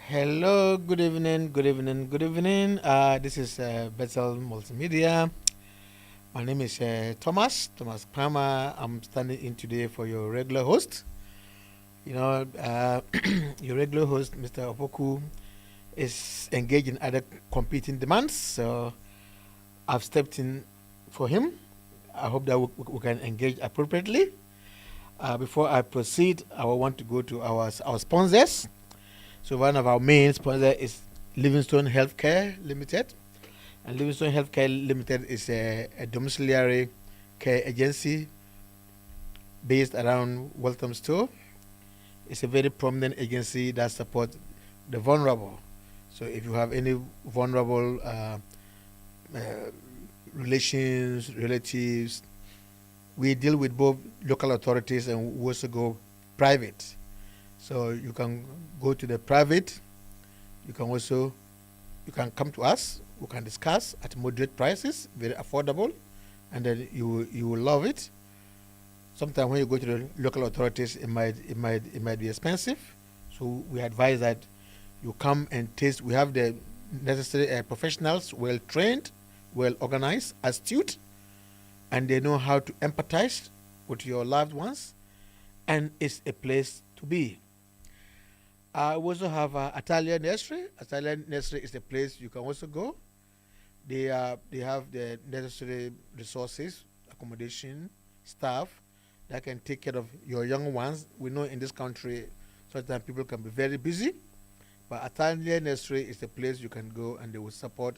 Hello, good evening, good evening, good evening. This is Bethel Multimedia. My name is Thomas Palmer. I'm standing in today for your regular host. Your regular host, Mr. Opoku, is engaged in other competing demands, so I've stepped in for him. I hope that we can engage appropriately. Before I proceed, I want to go to our sponsors. So one of our main sponsors is Livingstone Healthcare Limited. And Livingstone Healthcare Limited is a domiciliary care agency based around Walthamstow. It's a very prominent agency that supports the vulnerable. So if you have any vulnerable uh, relations, relatives, we deal with both local authorities and we also go private. So you can go to the private. You can come to us. We can discuss at moderate prices, very affordable, and then you will love it. Sometimes when you go to the local authorities, it might be expensive. So we advise that you come and taste. We have the necessary professionals, well trained, well organized, astute, and they know how to empathize with your loved ones, and it's a place to be. I also have Atalia Nursery. Atalia Nursery is a place you can also go. They have the necessary resources, accommodation, staff that can take care of your young ones. We know in this country sometimes people can be very busy, but Atalia Nursery is a place you can go and they will support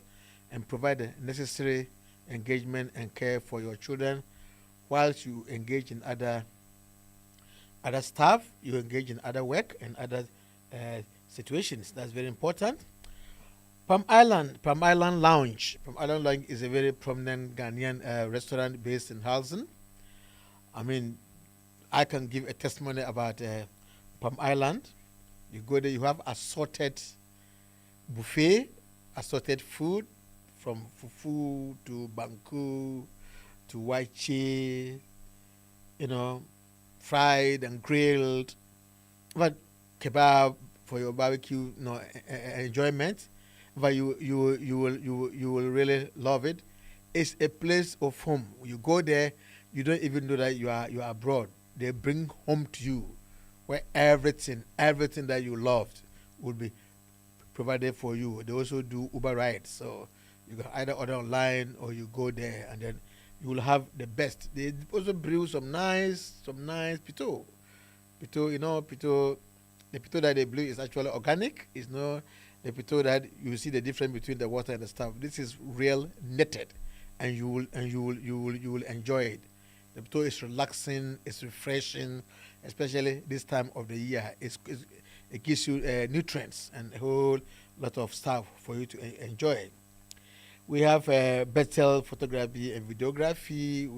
and provide the necessary engagement and care for your children whilst you engage in other stuff, you engage in other work and other situations. That's very important. Palm Island Lounge. Palm Island Lounge is a very prominent Ghanaian restaurant based in Halson. I mean, I can give a testimony about Palm Island. You go there, you have assorted buffet, assorted food from fufu to banku to waichi, fried and grilled, but kebab for your barbecue, enjoyment. But you will really love it. It's a place of home. You go there, you don't even know that you are abroad. They bring home to you, where everything that you loved will be provided for you. They also do Uber rides, so you can either order online or you go there, and then you will have the best. They also brew some nice pito. Pito. The pito that they brew is actually organic. It's not the pito that you see the difference between the water and the stuff. This is real netted, and you will enjoy it. The pito is relaxing. It's refreshing, especially this time of the year. It gives you nutrients and a whole lot of stuff for you to enjoy. We have Bethel photography and videography.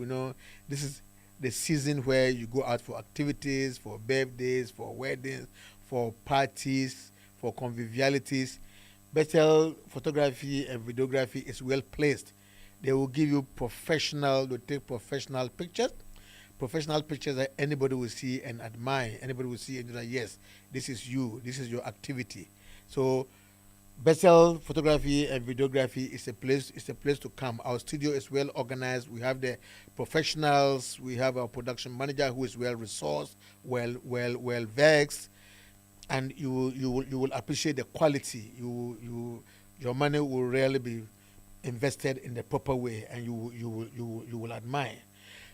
This is the season where you go out for activities, for birthdays, for weddings, for parties, for convivialities. Bethel photography and videography is well placed. They will give you they'll take professional pictures that anybody will see and admire. Anybody will see and be like, yes, this is you, this is your activity. So Bethel photography and videography is a place to come. Our studio is well organized. We have the professionals. We have our production manager who is well resourced, well vexed, and you will appreciate the quality. Your money will really be invested in the proper way, and you will admire.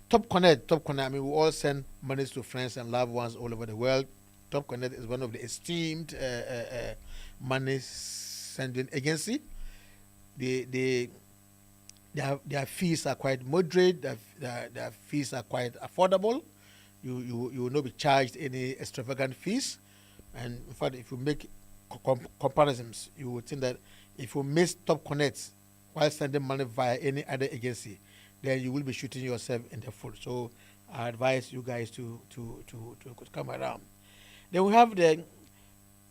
Top Connect. I mean, we all send money to friends and loved ones all over the world. Top Connect is one of the esteemed money sending agency. Their fees are quite moderate. Their fees are quite affordable. You will not be charged any extravagant fees. And in fact, if you make comparisons, you would think that if you miss Top Connect while sending money via any other agency, then you will be shooting yourself in the foot. So I advise you guys to come around. Then we have the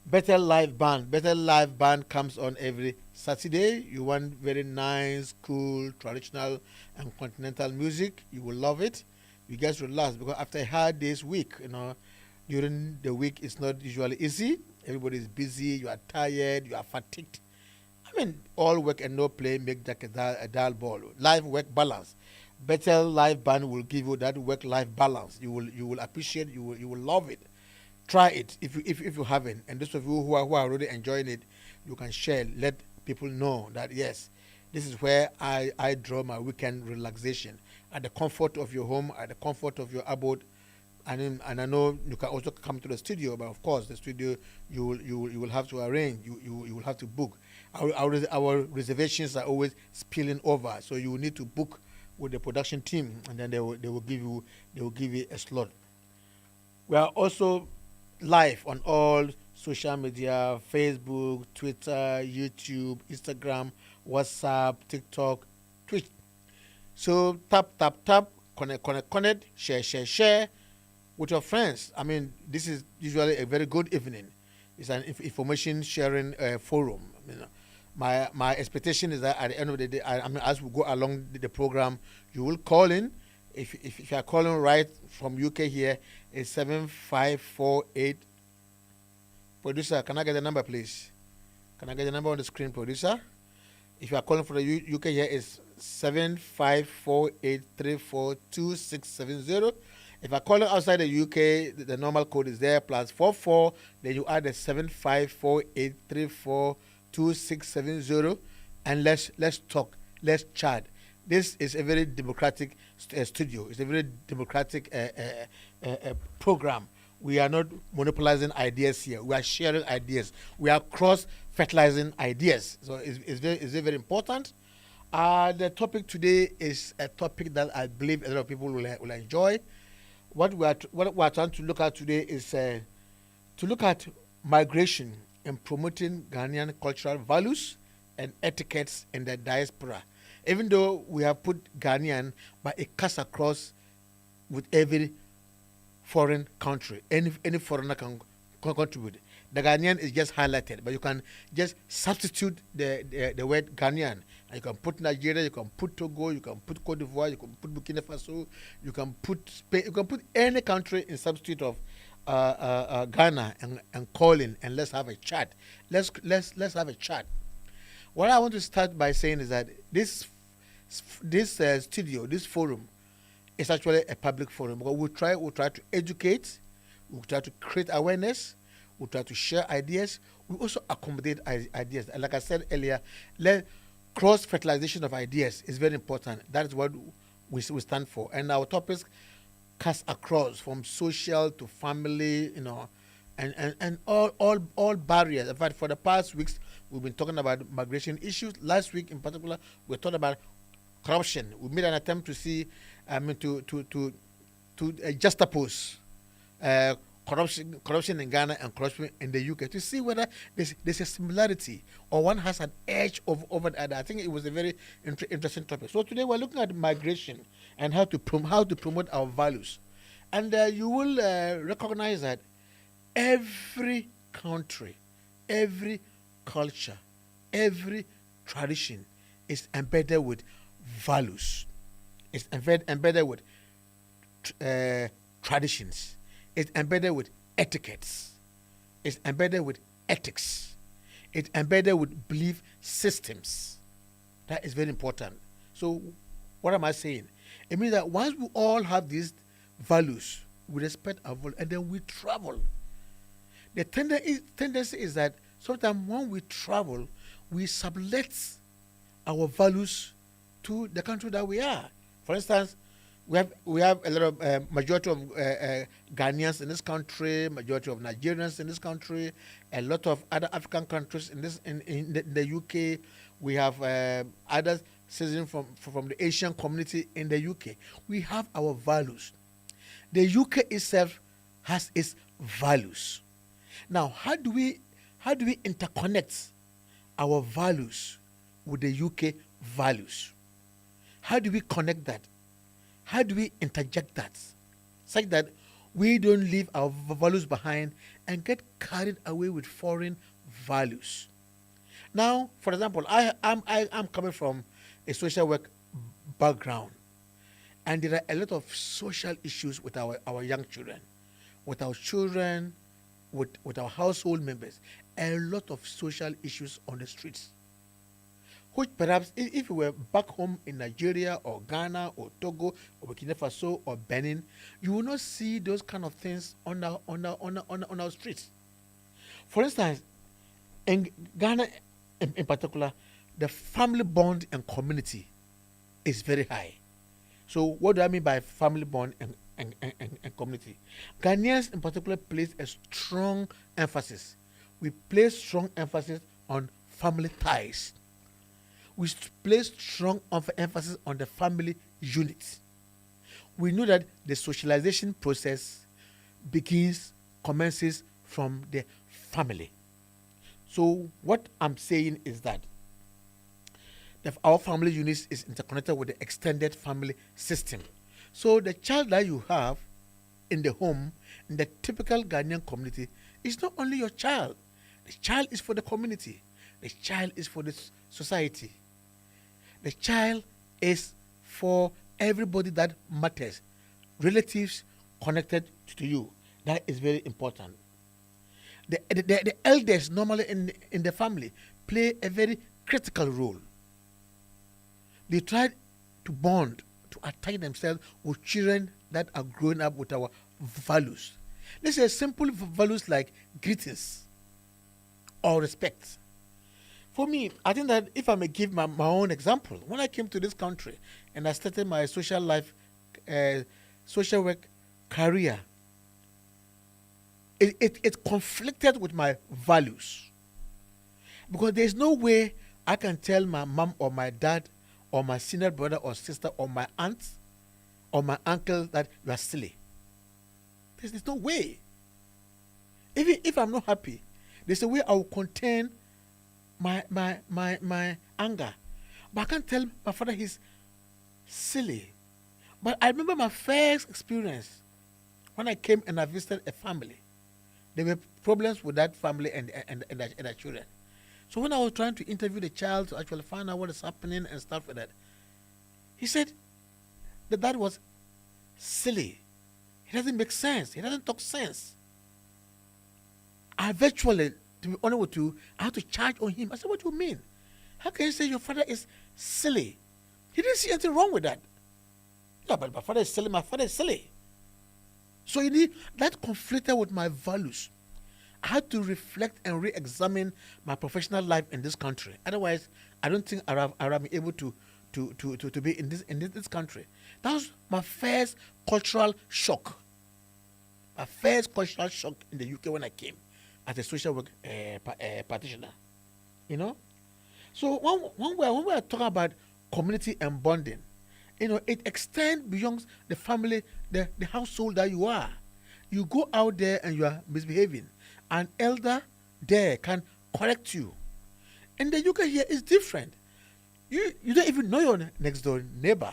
Bethel Live Band. Bethel Live Band comes on every Saturday. You want very nice, cool, traditional, and continental music. You will love it. You guys relax because after a hard day's week, during the week it's not usually easy. Everybody is busy. You are tired. You are fatigued. I mean, all work and no play make Jack a dull ball. Life work balance. Better life band will give you that work life balance. You will appreciate. You will love it. Try it if you haven't. And those of you who are already enjoying it, you can share. Let people know that yes, this is where I draw my weekend relaxation at the comfort of your home, at the comfort of your abode. And I know you can also come to the studio, but of course the studio you will have to arrange. You will have to book. Our reservations are always spilling over, so you will need to book with the production team, and then they will give you a slot. We are also live on all social media: Facebook, Twitter, YouTube, Instagram, WhatsApp, TikTok, Twitch. So tap tap tap, connect, share with your friends. I mean, this is usually a very good evening. It's an information sharing forum. My expectation is that at the end of the day, I mean, as we go along the program, you will call in. If you are calling right from UK here, it's 7548. Producer, can I get the number, please? Can I get the number on the screen, producer? If you are calling for the UK here, it's 7548342670. If you're calling outside the UK, the normal code is there, +44. Then you add the 7548342670, and let's talk, let's chat. This is a very democratic studio. It's a very democratic program. We are not monopolizing ideas here. We are sharing ideas. We are cross-fertilizing ideas. So it's very important. The topic today is a topic that I believe a lot of people will enjoy. What we are trying to look at today is to look at migration and promoting Ghanaian cultural values and etiquettes in the diaspora. Even though we have put Ghanaian, but it cuts across with every foreign country. Any foreigner can contribute. The Ghanaian is just highlighted, but you can just substitute the word Ghanaian. And you can put Nigeria, you can put Togo, you can put Cote d'Ivoire, you can put Burkina Faso, you can put Spain, you can put any country in substitute of Ghana and call in, and let's have a chat. Let's have a chat. What I want to start by saying is that this studio, this forum, is actually a public forum. Because we'll try to educate, we'll try to create awareness, we'll try to share ideas, we also accommodate ideas. And like I said earlier, cross-fertilization of ideas is very important. That is what we stand for. And our topics cast across from social to family, and all barriers. In fact, for the past weeks, we've been talking about migration issues. Last week, in particular, we talked about corruption. We made an attempt to see, to juxtapose corruption in Ghana and corruption in the UK to see whether there's a similarity or one has an edge over the other. I think it was a very interesting topic. So today we're looking at migration and how to promote our values. And you will recognize that every country, every culture, every tradition is embedded with values. It's embedded with traditions. It's embedded with etiquettes. It's embedded with ethics. It's embedded with belief systems. That is very important. So what am I saying? It means that once we all have these values, we respect our values, and then we travel. The tendency is that sometimes when we travel, we sublet our values to the country that we are. For instance, we have a lot of majority of Ghanaians in this country, majority of Nigerians in this country, a lot of other African countries in the UK. We have other citizens from the Asian community in the UK. We have our values. The UK itself has its values. Now, how do we interconnect our values with the UK values? How do we connect that? How do we interject that such that we don't leave our values behind and get carried away with foreign values? Now, for example, I'm coming from a social work background, and there are a lot of social issues with our young children, with our children with our household members, a lot of social issues on the streets, which perhaps if you were back home in Nigeria or Ghana or Togo or Burkina Faso or Benin, you will not see those kind of things on our streets. For instance, in Ghana in particular, the family bond and community is very high. So what do I mean by family bond and community? Ghanaians in particular place a strong emphasis. We place strong emphasis on family ties. We place strong emphasis on the family unit. We know that the socialization process commences from the family. So what I'm saying is that our family unit is interconnected with the extended family system. So the child that you have in the home, in the typical Ghanaian community, is not only your child. The child is for the community. The child is for the society. The child is for everybody that matters, relatives connected to you. That is very important. The elders normally in the family play a very critical role. They try to bond, to attach themselves with children that are growing up with our values. Let's say simple values like greetings or respect. For me, I think that if I may give my own example, when I came to this country and I started my social life, social work career, it conflicted with my values. Because there's no way I can tell my mom or my dad or my senior brother or sister or my aunt or my uncle that you are silly. There's no way. Even if I'm not happy, there's a way I will contain my anger. But I can't tell my father he's silly. But I remember my first experience when I came and I visited a family. There were problems with that family and their children. So when I was trying to interview the child to actually find out what is happening and stuff like that, he said that was silly. It doesn't make sense. It doesn't talk sense. I virtually, to be honest with you, I had to charge on him. I said, what do you mean? How can you say your father is silly? He didn't see anything wrong with that. Yeah, but my father is silly. My father is silly. So you need, that conflicted with my values. I had to reflect and re-examine my professional life in this country. Otherwise, I don't think I would have been able to be in this country. That was my first cultural shock. My first cultural shock in the UK when I came as a social work practitioner. You know? So when we are talking about community and bonding, you know, it extends beyond the family, the household that you are. You go out there and you are misbehaving. An elder there can correct you. In the UK here, it's different. You don't even know your next door neighbor.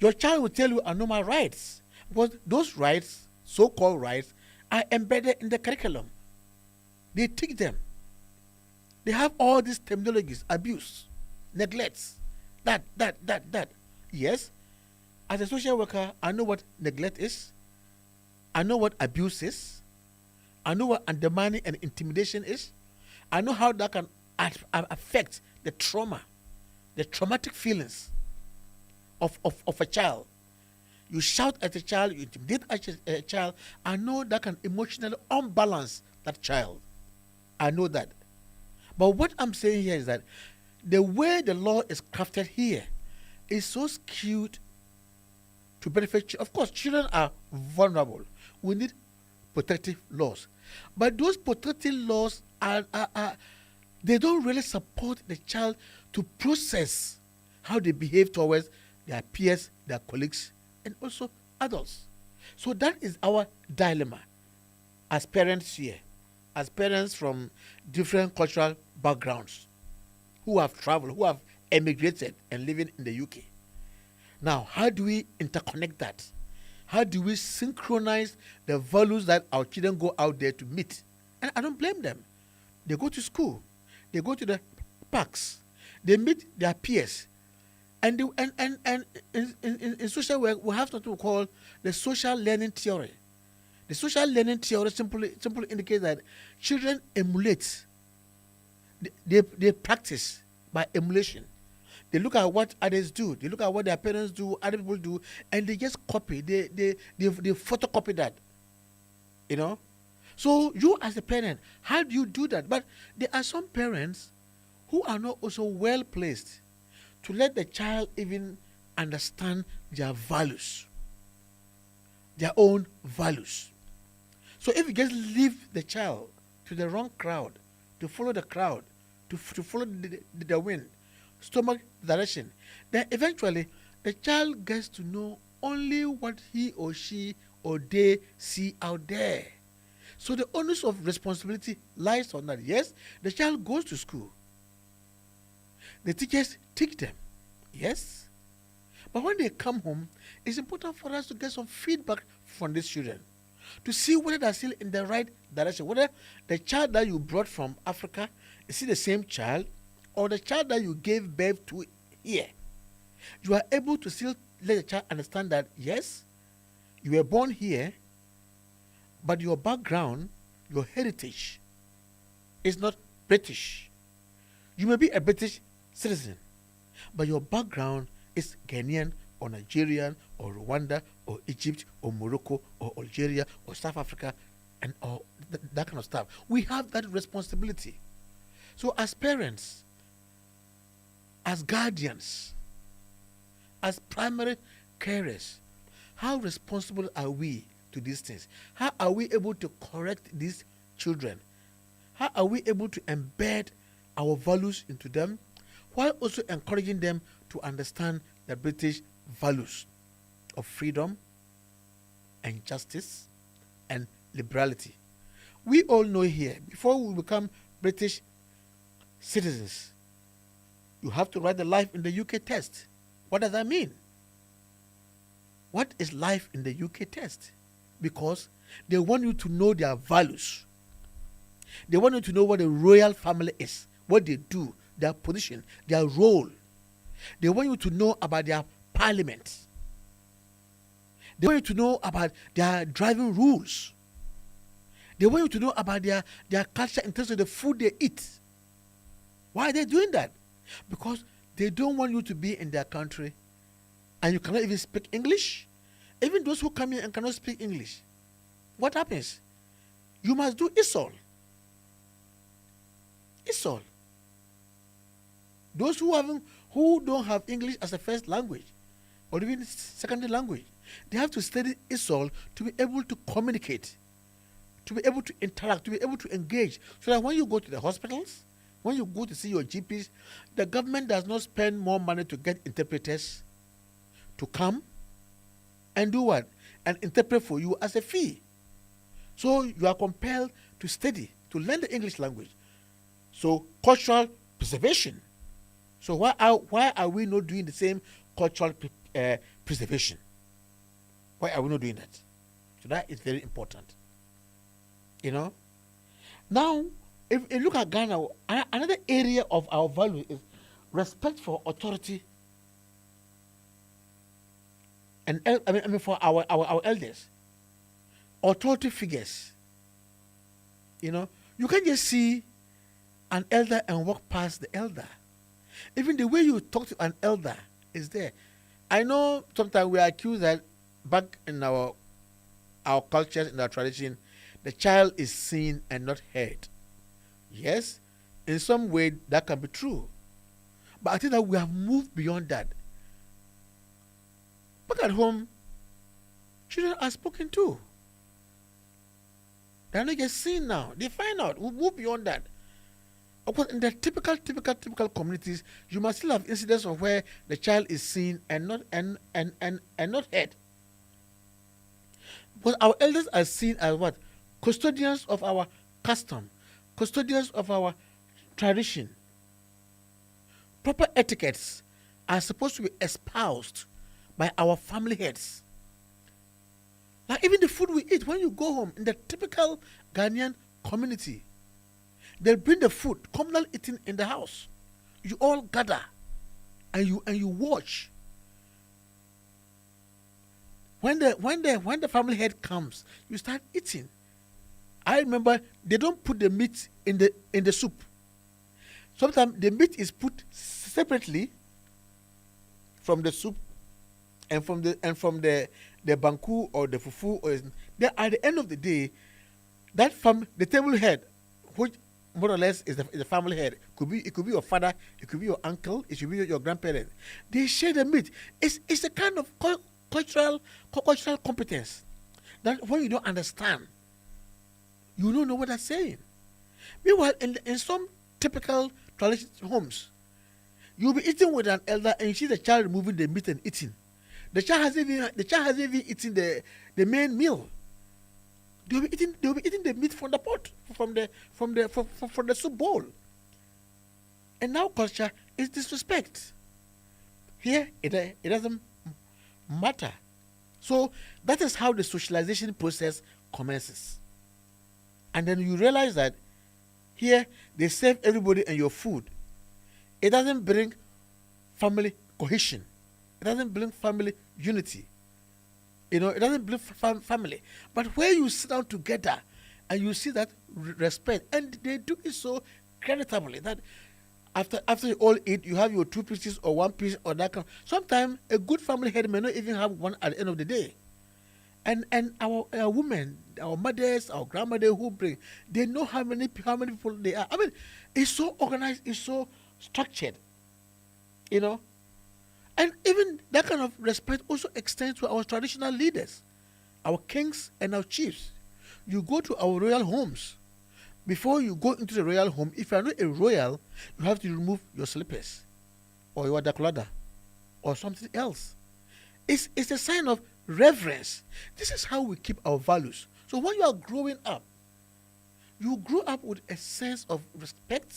Your child will tell you, I know my rights. Because those rights, so-called rights, are embedded in the curriculum. They teach them. They have all these terminologies: abuse, neglects, that. Yes, as a social worker, I know what neglect is. I know what abuse is. I know what undermining and intimidation is. I know how that can affect the trauma, the traumatic feelings of a child. You shout at a child, you intimidate a child. I know that can emotionally unbalance that child. I know that. But what I'm saying here is that the way the law is crafted here is so skewed to benefit. Of course, children are vulnerable. We need protective laws. But those protective laws they don't really support the child to process how they behave towards their peers, their colleagues, and also adults. So that is our dilemma as parents here, as parents from different cultural backgrounds who have traveled, who have emigrated and living in the UK. Now, how do we interconnect that? How do we synchronize the values that our children go out there to meet? And I don't blame them. They go to school. They go to the parks. They meet their peers. And in social work, we have what we call the social learning theory. The social learning theory simply indicates that children emulate. They practice by emulation. They look at what others do. They look at what their parents do, other people do, and they just copy. They photocopy that. You know. So you as a parent, how do you do that? But there are some parents who are not also well placed to let the child even understand their values, their own values. So if you just leave the child to the wrong crowd, to follow the crowd, to follow the wind, stomach direction, then eventually the child gets to know only what he or she or they see out there. So the onus of responsibility lies on that. Yes, the child goes to school. The teachers teach them. Yes. But when they come home, it's important for us to get some feedback from these children to see whether they're still in the right direction, whether the child that you brought from Africa is still the same child or the child that you gave birth to here. You are able to still let the child understand that, yes, you were born here, but your background, your heritage is not British. You may be a British citizen, but your background is Ghanaian or Nigerian or Rwanda or Egypt or Morocco or Algeria or South Africa and all that kind of stuff. We have that responsibility. So as parents, as guardians, as primary carers, how responsible are we to these things? How are we able to correct these children? How are we able to embed our values into them while also encouraging them to understand the British values of freedom and justice and liberality? We all know here, before we become British citizens, you have to write the life in the UK test. What does that mean? What is life in the UK test? Because they want you to know their values. They want you to know what the royal family is, what they do, their position, their role. They want you to know about their parliament. They want you to know about their driving rules. They want you to know about their culture in terms of the food they eat. Why are they doing that? Because they don't want you to be in their country and you cannot even speak English. Even those who come in and cannot speak English, what happens? You must do ISOL. ISOL. Those who don't have English as a first language or even secondary language, they have to study ISOL to be able to communicate, to be able to interact, to be able to engage, so that when you go to the hospitals, when you go to see your GPs, the government does not spend more money to get interpreters to come and do what? And interpret for you as a fee. So you are compelled to study, to learn the English language. So cultural preservation. So why are we not doing the same cultural preservation? Why are we not doing that? So that is very important. You know? Now, if you look at Ghana, another area of our value is respect for authority and for our elders, authority figures. You know, you can't just see an elder and walk past the elder. Even the way you talk to an elder is there. I know sometimes we are accused that back in our cultures, in our tradition, the child is seen and not heard. Yes, in some way that can be true. But I think that we have moved beyond that. Back at home, children are spoken to. They are not just seen now. They find out. We move beyond that. Of course, in the typical communities, you must still have incidents of where the child is seen and not not heard. But our elders are seen as what? Custodians of our custom, custodians of our tradition. Proper etiquettes are supposed to be espoused by our family heads. Like even the food we eat, when you go home in the typical Ghanaian community, they'll bring the food, communal eating in the house. You all gather and you watch. When the family head comes, you start eating. I remember they don't put the meat in the soup. Sometimes the meat is put separately from the soup and from the banku or the fufu or then at the end of the day, the table head, which more or less is the family head, it could be your father, it could be your uncle, it could be your grandparent. They share the meat. It's a kind of cultural competence that when you don't understand, you don't know what they're saying. Meanwhile, in some typical traditional homes, you'll be eating with an elder and you see the child removing the meat and eating. The child hasn't even eaten the main meal. They'll be eating the meat from the pot, from the soup bowl. And now culture is disrespect. Here it doesn't matter. So that is how the socialization process commences. And then you realize that here they serve everybody and your food. It doesn't bring family cohesion. It doesn't bring family unity. It doesn't bring family. But where you sit down together and you see that respect, and they do it so creditably that after you all eat, you have your 2 pieces or 1 piece or that kind. Sometimes a good family head may not even have one at the end of the day. And our women, our mothers, our grandmothers who bring, they know how many people they are. I mean, it's so organized, it's so structured, And even that kind of respect also extends to our traditional leaders, our kings and our chiefs. You go to our royal homes. Before you go into the royal home, if you are not a royal, you have to remove your slippers or your dakulada or something else. It's a sign of reverence. This is how we keep our values. So when you are growing up, you grow up with a sense of respect.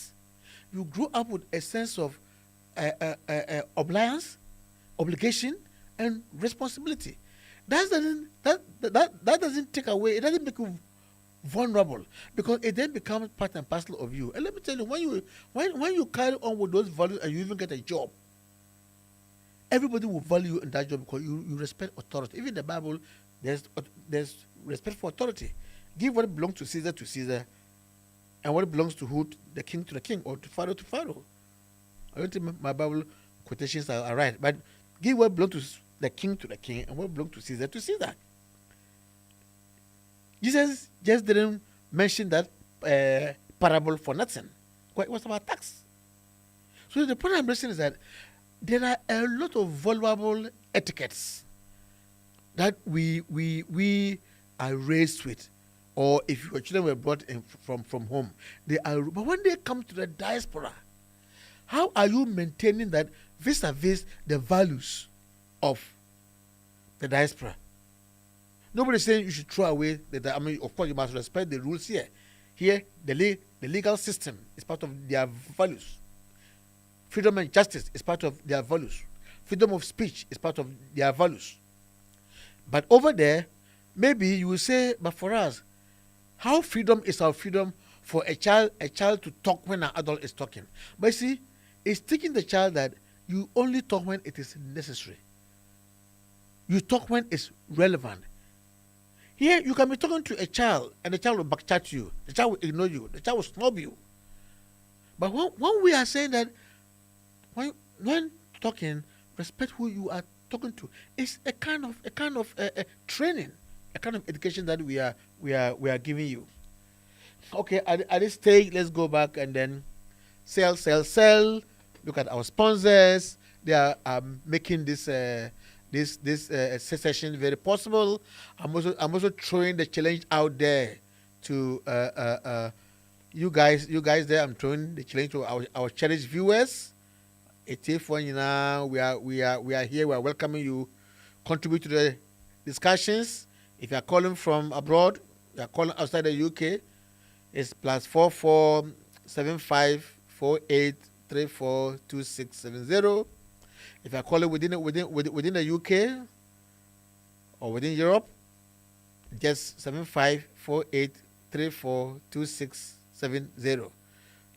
You grow up with a sense of obligation, and responsibility. That doesn't take away. It doesn't make you vulnerable because it then becomes part and parcel of you. And let me tell you, when you carry on with those values and you even get a job, everybody will value you in that job because you respect authority. Even in the Bible, there's respect for authority. Give what belongs to Caesar, and what belongs to who? The king to the king, or to Pharaoh. I don't think my Bible quotations are right, but give what belongs to the king, and what belongs to Caesar. Jesus just didn't mention that parable for nothing. It was about tax. So the point I'm raising is that there are a lot of vulnerable etiquettes that we are raised with, or if your children were brought in from home, but when they come to the diaspora, how are you maintaining that vis-a-vis the values of the diaspora? Nobody's saying you should throw away of course you must respect the rules here. Here, the legal system is part of their values. Freedom and justice is part of their values. Freedom of speech is part of their values. But over there, maybe you will say, but for us, how freedom is our freedom for a child to talk when an adult is talking. But see, it's teaching the child that you only talk when it is necessary. You talk when it's relevant. Here, you can be talking to a child, and the child will backchat you. The child will ignore you. The child will snub you. But when we are saying that, when talking, respect who you are talking to. It's a kind of training, a kind of education that we are giving you. Okay, at this stage, let's go back and then sell. Look at our sponsors. They are making this session very possible. I'm also throwing the challenge out there to you guys there. I'm throwing the challenge to our cherished viewers. We are here. We are welcoming you. Contribute to the discussions. If you are calling from abroad, you are calling outside the UK. It's +44 75 48 34 2670. If you are calling within the UK or within Europe, just 75 48 34 2670.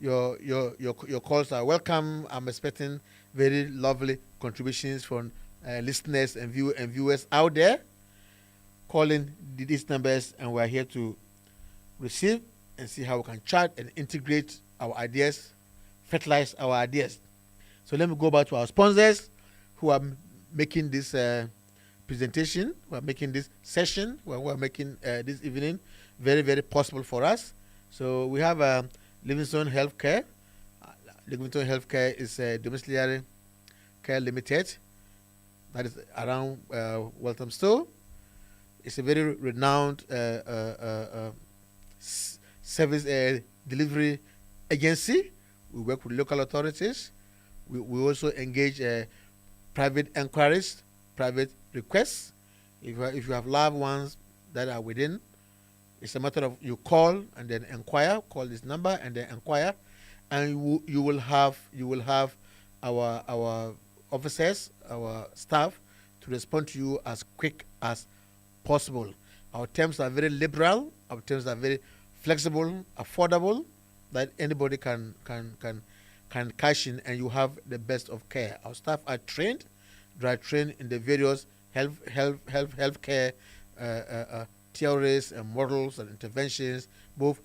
Your calls are welcome. I'm expecting very lovely contributions from listeners and viewers out there. call in these numbers, and we're here to receive and see how we can chart and integrate our ideas, fertilize our ideas. So let me go back to our sponsors who are making this presentation, who are making this session, who are making this evening very, very possible for us. So we have Livingstone Healthcare. Livingstone Healthcare is a domiciliary care limited that is around Walthamstow. It's a very renowned service delivery agency. We work with local authorities. We also engage private inquiries, private requests. If you have loved ones that are within, it's a matter of you call and then inquire. Call this number and then inquire, and you will have our officers, our staff, to respond to you as quick as possible. Our terms are very liberal. Our terms are very flexible, affordable, that anybody can cash in, and you have the best of care. Our staff are trained. They are trained in the various healthcare theories and models and interventions, both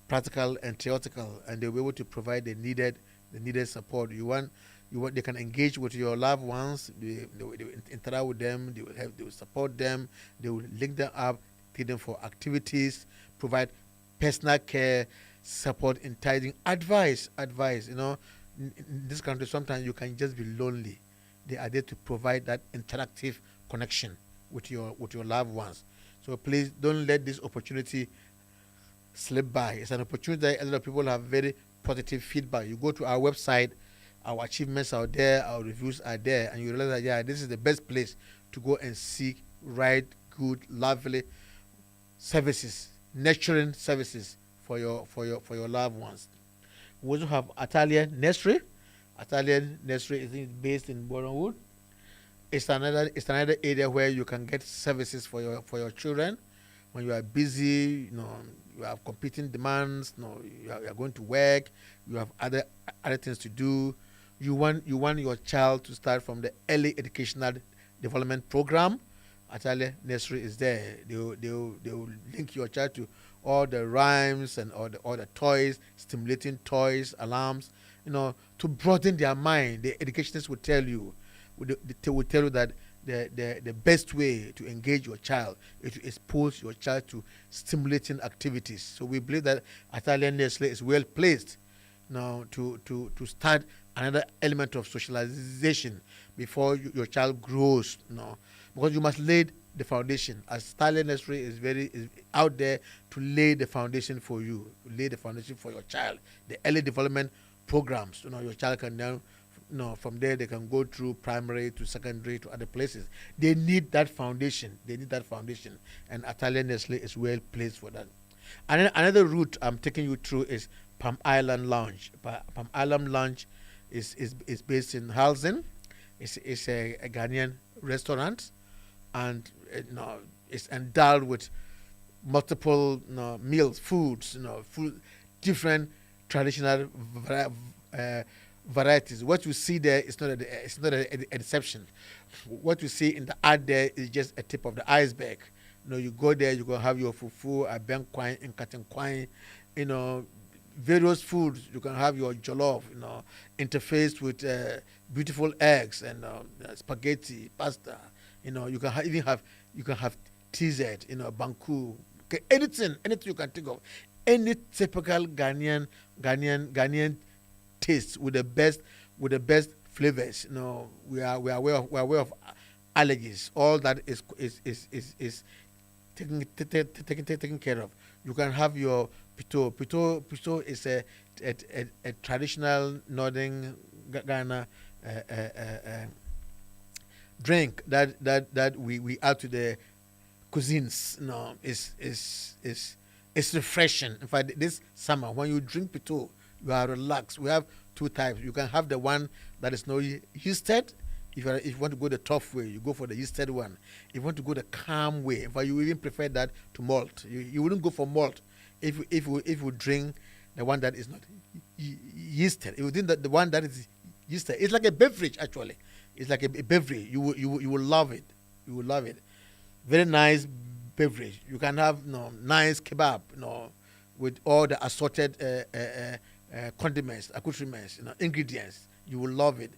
practical and theoretical, and they'll be able to provide the needed support. They can engage with your loved ones. They will interact with them. They will support them. They will link them up, take them for activities, provide personal care, support, enticing advice. In this country, sometimes you can just be lonely. They are there to provide that interactive connection with your loved ones. So please don't let this opportunity slip by. It's an opportunity that a lot of people have very positive feedback. You go to our website, our achievements are there, our reviews are there, and you realize that this is the best place to go and seek right, good, lovely services, nurturing services for your loved ones. We also have Italian Nursery. Italian Nursery is based in Bournemouth. It's another area where you can get services for your children when you are busy. You have competing demands. You are going to work. You have other things to do. You want your child to start from the early educational development program. Italian Nursery is there. They will link your child to all the rhymes and all the toys, stimulating toys, alarms, to broaden their mind. The educationists will tell you that the best way to engage your child is to expose your child to stimulating activities. So we believe that Italian Nursery is well placed now to start another element of socialization before your child grows. Because you must lay the foundation. As Italian Nursery is out there to lay the foundation for you, lay the foundation for your child. The early development programs. Your child can now. From there they can go through primary to secondary to other places. They need that foundation. And Italian Nursery is well placed for that. And another route I'm taking you through is Palm Island Lounge. Palm Island Lounge is based in Halzen. It's a Ghanaian restaurant, and it's endowed with multiple meals, foods, different traditional varieties. What you see there is not a deception. What you see in the art there is just a tip of the iceberg. You go there, you go have your fufu, abenkwine, nkatenkwine, various foods. You can have your jollof, interfaced with beautiful eggs and spaghetti, pasta. You can have TZ, banku, anything you can think of, any typical Ghanaian taste with the best flavors. We are aware of allergies. All that is taken care of. You can have your pito. Pito is a traditional northern Ghana drink that we add to the cuisines. It's refreshing. In fact, this summer when you drink pito, you are relaxed. We have two types. You can have the one that is not yeasted. If you want to go the tough way, you go for the yeasted one. If you want to go the calm way, but you even prefer that to malt. You wouldn't go for malt if you drink the one that is not yeasted. If you drink the one that is yeasted, it's like a beverage actually. It's like a beverage. You will love it. You will love it. Very nice beverage. You can have nice kebab, with all the assorted condiments, accoutrements, ingredients. You will love it.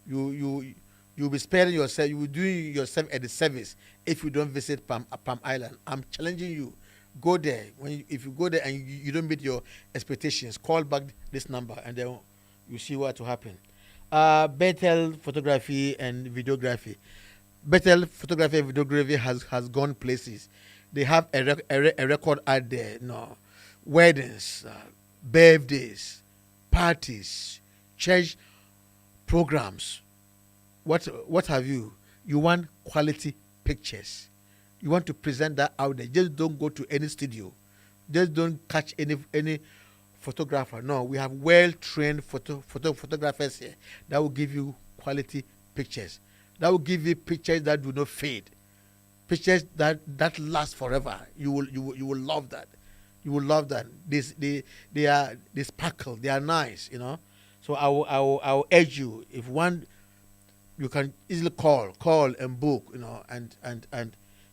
You'll be sparing yourself. You will do yourself a disservice if you don't visit Palm Island. I'm challenging you. Go there. If you go there and you don't meet your expectations, call back this number and then you see what will happen. Bethel Photography and Videography. Bethel Photography and Videography has gone places. They have a record out there. Weddings, birthdays, parties, church programs. What have you? You want quality pictures. You want to present that out there. Just don't go to any studio. Just don't catch any photographer. No, we have well-trained photographers here that will give you quality pictures. That will give you pictures that do not fade. Pictures that last forever. You will love that. You will love that. They sparkle. They are nice. So I will urge you, if you can easily call and book, and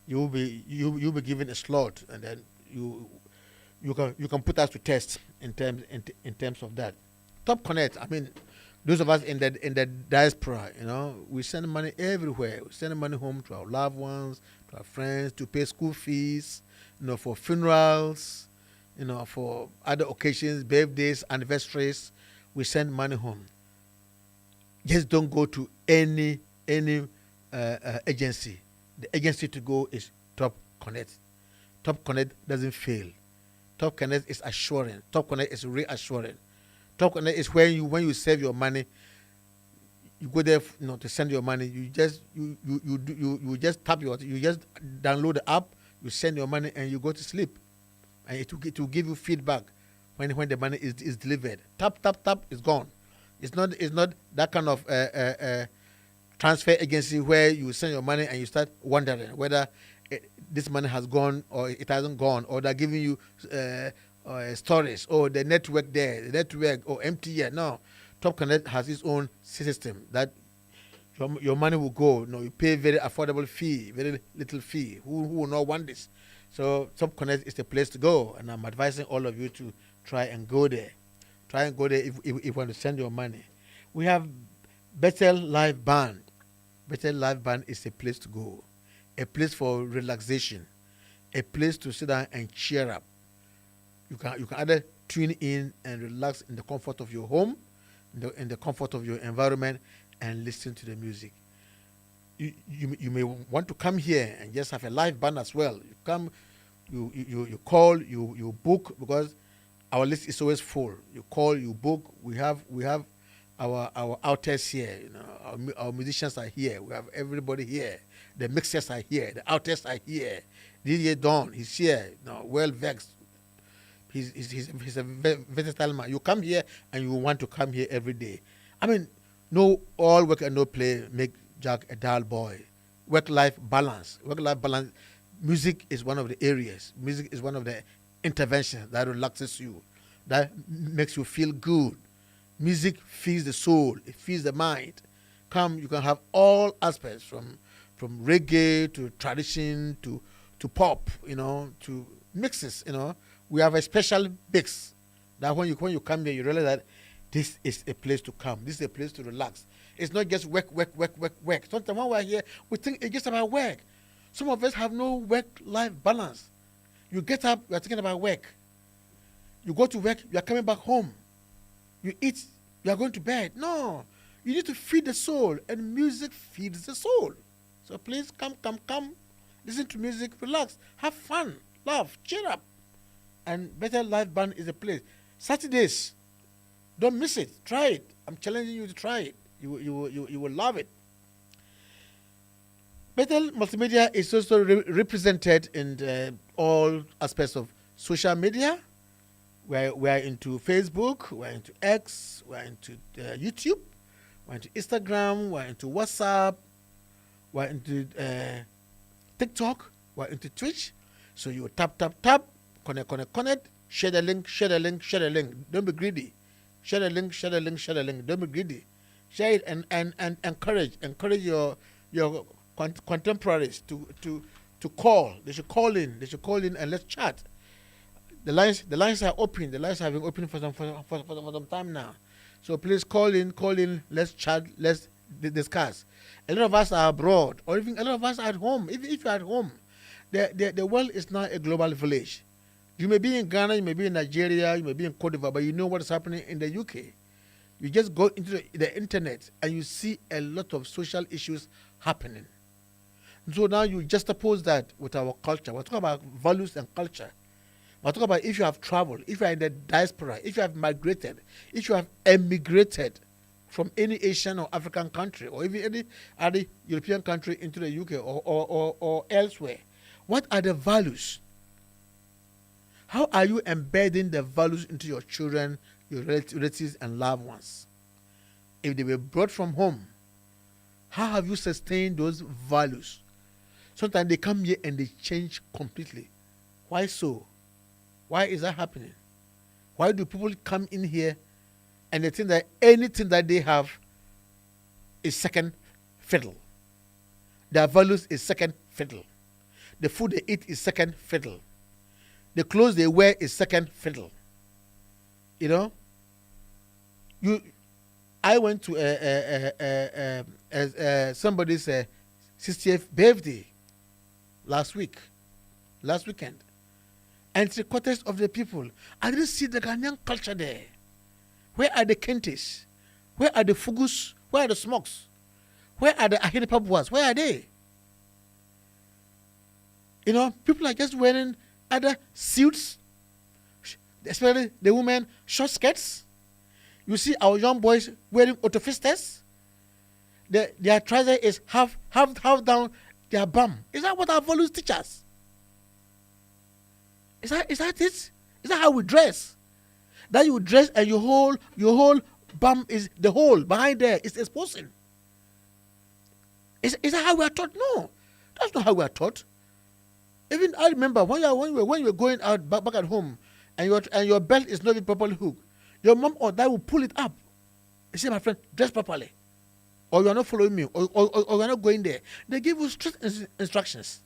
you'll be given a slot, and then you can put us to test in terms of that. Top Connect. I mean, those of us in the diaspora, we send money everywhere. We send money home to our loved ones, to our friends, to pay school fees, for funerals, for other occasions, birthdays, anniversaries. We send money home. Just don't go to any agency. The agency to go is Top Connect. Top Connect doesn't fail. Top Connect is assuring. Top Connect is reassuring. Top Connect is when you save your money, you go there to send your money. You just download the app, you send your money, and you go to sleep, and it will give you feedback when the money is delivered. Tap is gone. It's not that kind of transfer agency where you send your money and you start wondering whether this money has gone or it hasn't gone, or they're giving you stories, or the network or MTN. No, Top Connect has its own system that your money will go. You pay very affordable fee, very little fee. Who will not want this? So Top Connect is the place to go, and I'm advising all of you to try and go there. Try and go there if you want to send your money. We have Bethel Live Band. Bethel Live Band is a place to go, a place for relaxation, a place to sit down and cheer up. You can either tune in and relax in the comfort of your home, in the comfort of your environment, and listen to the music. You may want to come here and just have a live band as well. You come, you call, you book, because our list is always full. You call, you book. We have our outers here. Our musicians are here. We have everybody here. The mixers are here. The outers are here. DJ Don, he's here. Well vexed. He's a versatile man. You come here and you want to come here every day. I mean, no all work and no play make Jack a dull boy. Work-life balance. Work-life balance. Music is one of the areas. Music is one of the interventions that relaxes you, that makes you feel good. Music feeds the soul. It feeds the mind. You can have all aspects from reggae to tradition to pop, to mixes. We have a special mix that when you come here, you realize that this is a place to come. This is a place to relax. It's not just work. Sometimes when we're here, we think it's just about work. Some of us have no work-life balance. You get up, you are thinking about work. You go to work, you are coming back home. You eat, you are going to bed. No, you need to feed the soul, and music feeds the soul. So please come. Listen to music, relax, have fun, laugh, cheer up. And Better Live Band is a place. Saturdays, don't miss it. Try it. I'm challenging you to try it. You will love it. Bethel Multimedia is also represented in all aspects of social media. We're into Facebook, we're into X, we're into YouTube, we're into Instagram, we're into WhatsApp, we're into TikTok, we're into Twitch. So you tap, connect, share the link. Don't be greedy. Share the link. Don't be greedy. Share it and encourage your contemporaries to to call. They should call in. They should call in and let's chat. The lines are open. The lines have been open for some time now. So please call in. Let's chat. Let's discuss. A lot of us are abroad, or even a lot of us are at home. Even if you're at home, the world is now a global village. You may be in Ghana, you may be in Nigeria, you may be in Cote d'Ivoire, but you know what is happening in the UK. You just go into the internet and you see a lot of social issues happening. So now you juxtapose that with our culture. We're talking about values and culture. We're talking about if you have traveled, if you are in the diaspora, if you have migrated, if you have emigrated from any Asian or African country, or even any other European country into the UK or elsewhere. What are the values? How are you embedding the values into your children, your relatives, and loved ones? If they were brought from home, how have you sustained those values? Sometimes they come here and they change completely. Why so? Why is that happening? Why do people come in here and they think that anything that they have is second fiddle? Their values is second fiddle. The food they eat is second fiddle. The clothes they wear is second fiddle. You know? I went to somebody's 60th birthday last weekend. And 3/4 of the people, I didn't see the Ghanaian culture there. Where are the kentes? Where are the fugus? Where are the smokes? Where are the ahinipabuas? Where are they? You know, people are just wearing other suits, especially the women, short skirts. You see our young boys wearing autofistas. Their trouser is half down their bum. Is that what our values teach us? Is that it? Is that how we dress? That you dress and your whole bum is the hole behind there is exposing. Is that how we are taught? No, that's not how we are taught. Even I remember when you were going out back at home, and your belt is not properly hooked, your mom or dad will pull it up. You say, my friend, dress properly, or you are not following me, or you are not going there. They give you strict instructions.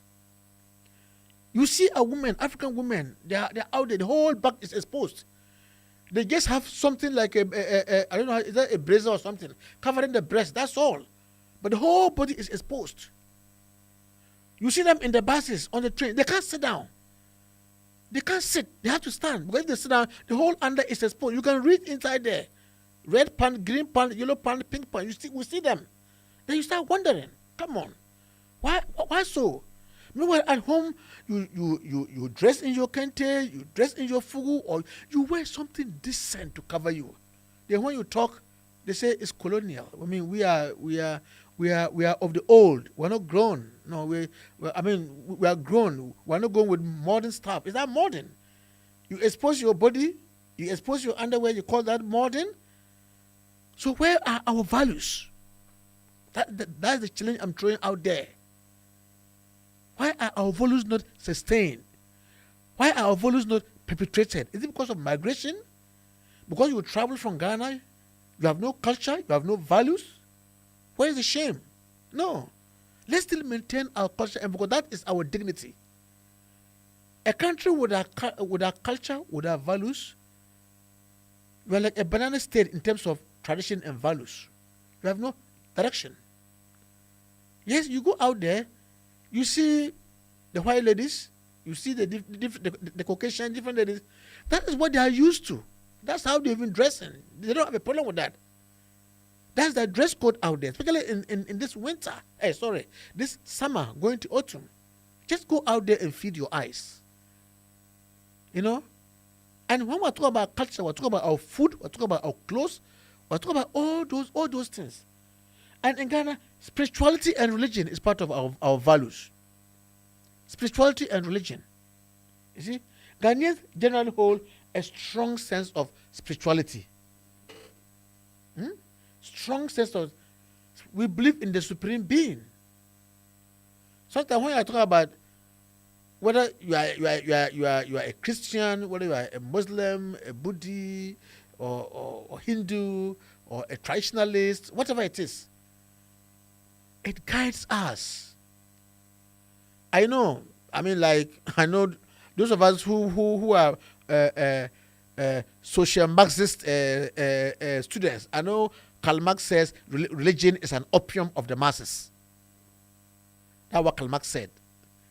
You see a woman, African woman, they're out there, the whole back is exposed. They just have something like I don't know, is that a brazier or something, covering the breast, that's all. But the whole body is exposed. You see them in the buses, on the train, they can't sit down. They can't sit, they have to stand. Because if they sit down, the whole under is exposed. You can read inside there. Red pant, green pant, yellow pant, pink pant. We see them. Then you start wondering, come on, why so? Meanwhile, at home, you dress in your kente, you dress in your fugu, or you wear something decent to cover you. Then when you talk, they say it's colonial. I mean, we are of the old. We're not grown. No, we are grown. We're not going with modern stuff. Is that modern? You expose your body, you expose your underwear, you call that modern? So where are our values? That's the challenge I'm throwing out there. Why are our values not sustained? Why are our values not perpetrated? Is it because of migration? Because you travel from Ghana, you have no culture, you have no values? Where is the shame? No. Let's still maintain our culture, and because that is our dignity. A country with our culture, with our values, we are like a banana state in terms of tradition and values. You have no direction. Yes, you go out there, you see the white ladies, you see the Caucasian different ladies. That is what they are used to. That's how they've been dressing. They don't have a problem with that. That's the dress code out there, especially in this winter. This summer going to autumn. Just go out there and feed your eyes. You know? And when we're talking about culture, we're talking about our food, we're talking about our clothes, we're talking about all those things. And in Ghana, spirituality and religion is part of our values. Spirituality and religion. You see? Ghanaians generally hold a strong sense of spirituality. Strong sense of, we believe in the supreme being. Sometimes when I talk about whether you are a Christian, whether you are a Muslim, a Buddhist, or Hindu, or a traditionalist, whatever it is, it guides us. I know. I mean, like, I know those of us who are social Marxist students. I know Karl Marx says religion is an opium of the masses. That's what Karl Marx said.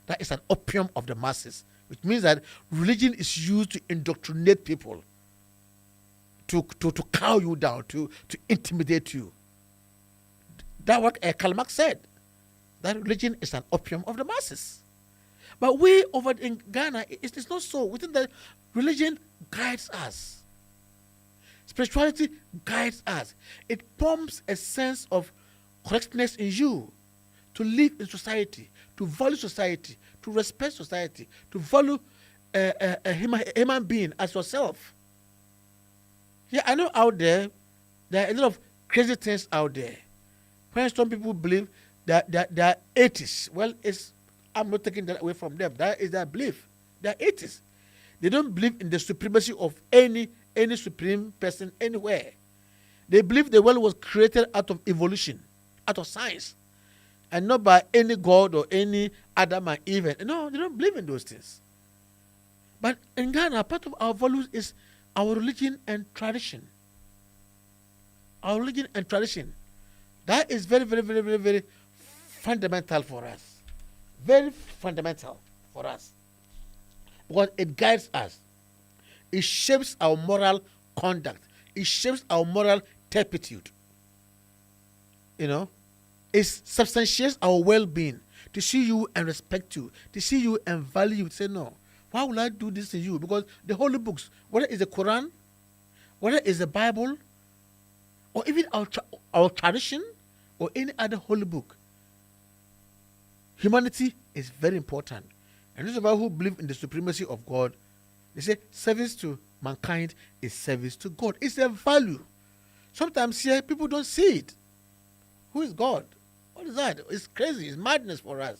That is an opium of the masses, which means that religion is used to indoctrinate people, to cow you down, to intimidate you. That's what Karl Marx said. That religion is an opium of the masses. But we over in Ghana, it's not so. We think that religion guides us. Spirituality guides us. It pumps a sense of correctness in you to live in society, to value society, to respect society, to value a human being as yourself. Yeah, I know out there are a lot of crazy things out there. When some people believe that they are atheists, well, I'm not taking that away from them. That is their belief. They are atheists. They don't believe in the supremacy of any supreme person anywhere. They believe the world was created out of evolution, out of science, and not by any god or any Adam and Eve. No, they don't believe in those things. But in Ghana, part of our values is our religion and tradition. Our religion and tradition. That is very, very, very, very, very fundamental for us. Very fundamental for us. Because it guides us. It shapes our moral conduct. It shapes our moral turpitude. It substantiates our well-being. To see you and respect you. To see you and value you. To say, no, why would I do this to you? Because the holy books, whether it's the Quran, whether it's the Bible, or even our tradition, or any other holy book, humanity is very important. And those of us who believe in the supremacy of God, they say service to mankind is service to God. It's a value. Sometimes here people don't see it. Who is God? What is that? It's crazy. It's madness for us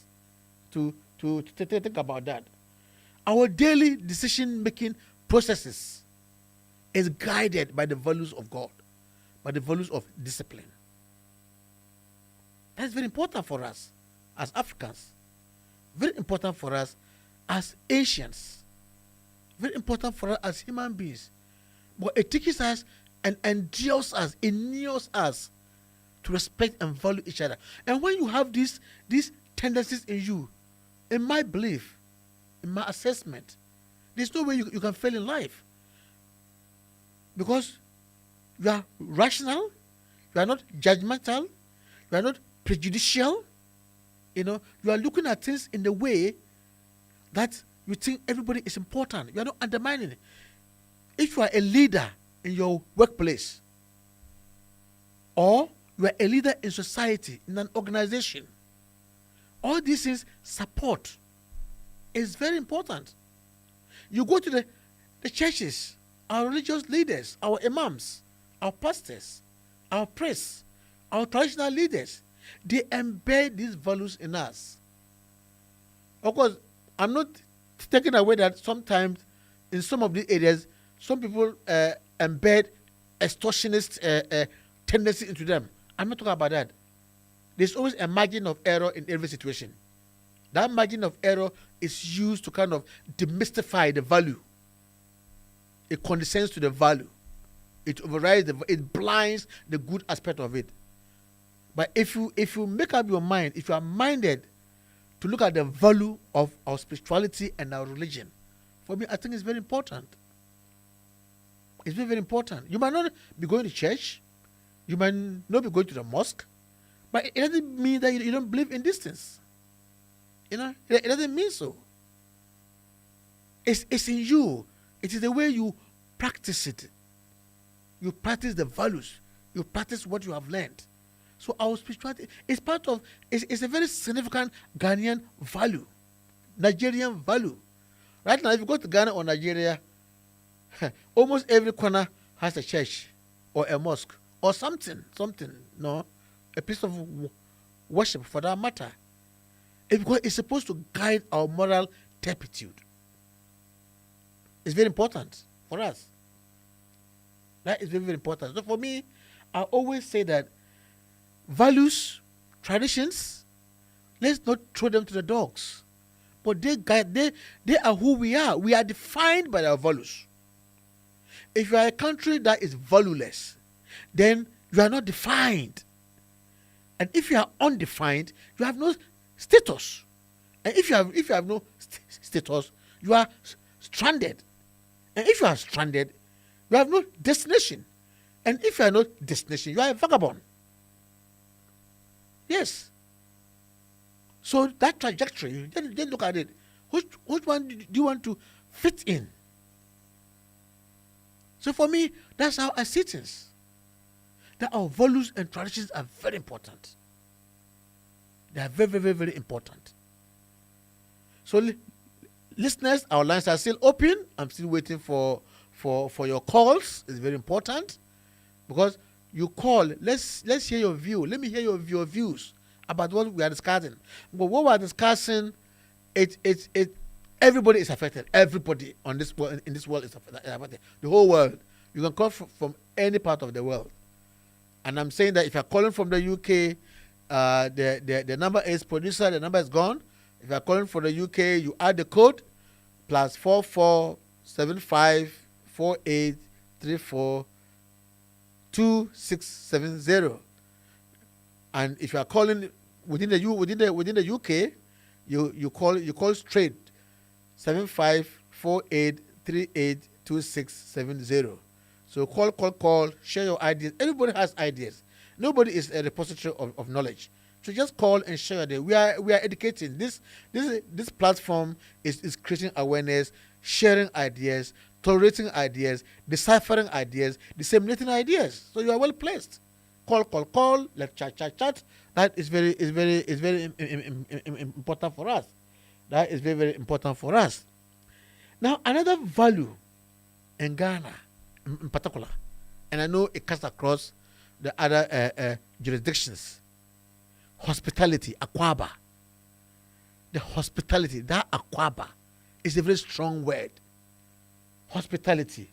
to think about that. Our daily decision-making processes is guided by the values of God, by the values of discipline. That's very important for us as Africans. Very important for us as Asians. Very important for us as human beings. But it teaches us and endures us, inures us to respect and value each other. And when you have these tendencies in you, in my belief, in my assessment, there's no way you can fail in life. Because you are rational, you are not judgmental, you are not prejudicial. You are looking at things in the way that you think everybody is important. You are not undermining it. If you are a leader in your workplace, or you are a leader in society, in an organization, all these things support is very important. You go to the churches, our religious leaders, our imams, our pastors, our priests, our traditional leaders, they embed these values in us. Of course, I'm not taking away that sometimes in some of these areas, some people embed extortionist tendency into them. I'm not talking about that. There's always a margin of error in every situation. That margin of error is used to kind of demystify the value. It condescends to the value. It overrides it blinds the good aspect of it. But if you make up your mind, if you are minded to look at the value of our spirituality and our religion, for me, I think it's very important. It's very, very important. You might not be going to church. You might not be going to the mosque. But it doesn't mean that you don't believe in these things. It doesn't mean so. It's in you. It is the way you practice it. You practice the values. You practice what you have learned. So our spirituality is it's a very significant Ghanaian value, Nigerian value. Right now, if you go to Ghana or Nigeria, almost every corner has a church or a mosque or something, a piece of worship for that matter. Because it's supposed to guide our moral turpitude. It's very important for us. That is very, very important. So for me, I always say that values, traditions, let's not throw them to the dogs. but they are who we are. We are defined by our values. If you are a country that is valueless, then you are not defined. And if you are undefined, you have no status. And if you have no status, you are stranded. And if you are stranded, you have no destination. And if you are no destination, you are a vagabond. Yes. So that trajectory, then look at it. Which one do you want to fit in? So for me, that's how I see things. That our values and traditions are very important. They are very, very, very important. So listeners, our lines are still open. I'm still waiting for your calls. It's very important because you call. Let's hear your view. Let me hear your views about what we are discussing. But what we are discussing, everybody is affected. Everybody on this world, in this world is affected. The whole world. You can call from any part of the world. And I'm saying that if you're calling from the UK, the number is producer. The number is gone. If you're calling from the UK, you add the code +447548342670. And if you are calling within the UK, you call straight 7548382670. So call, share your ideas. Everybody has ideas. Nobody is a repository of knowledge. So just call and share your ideas. We are educating. This platform is creating awareness, sharing ideas, tolerating ideas, deciphering ideas, disseminating ideas. So you are well placed. Call. Let's chat. That is very important for us. That is very, very important for us. Now, another value in Ghana, in particular, and I know it cuts across the other jurisdictions. Hospitality, Akwaba. The hospitality, that Akwaba, is a very strong word. Hospitality.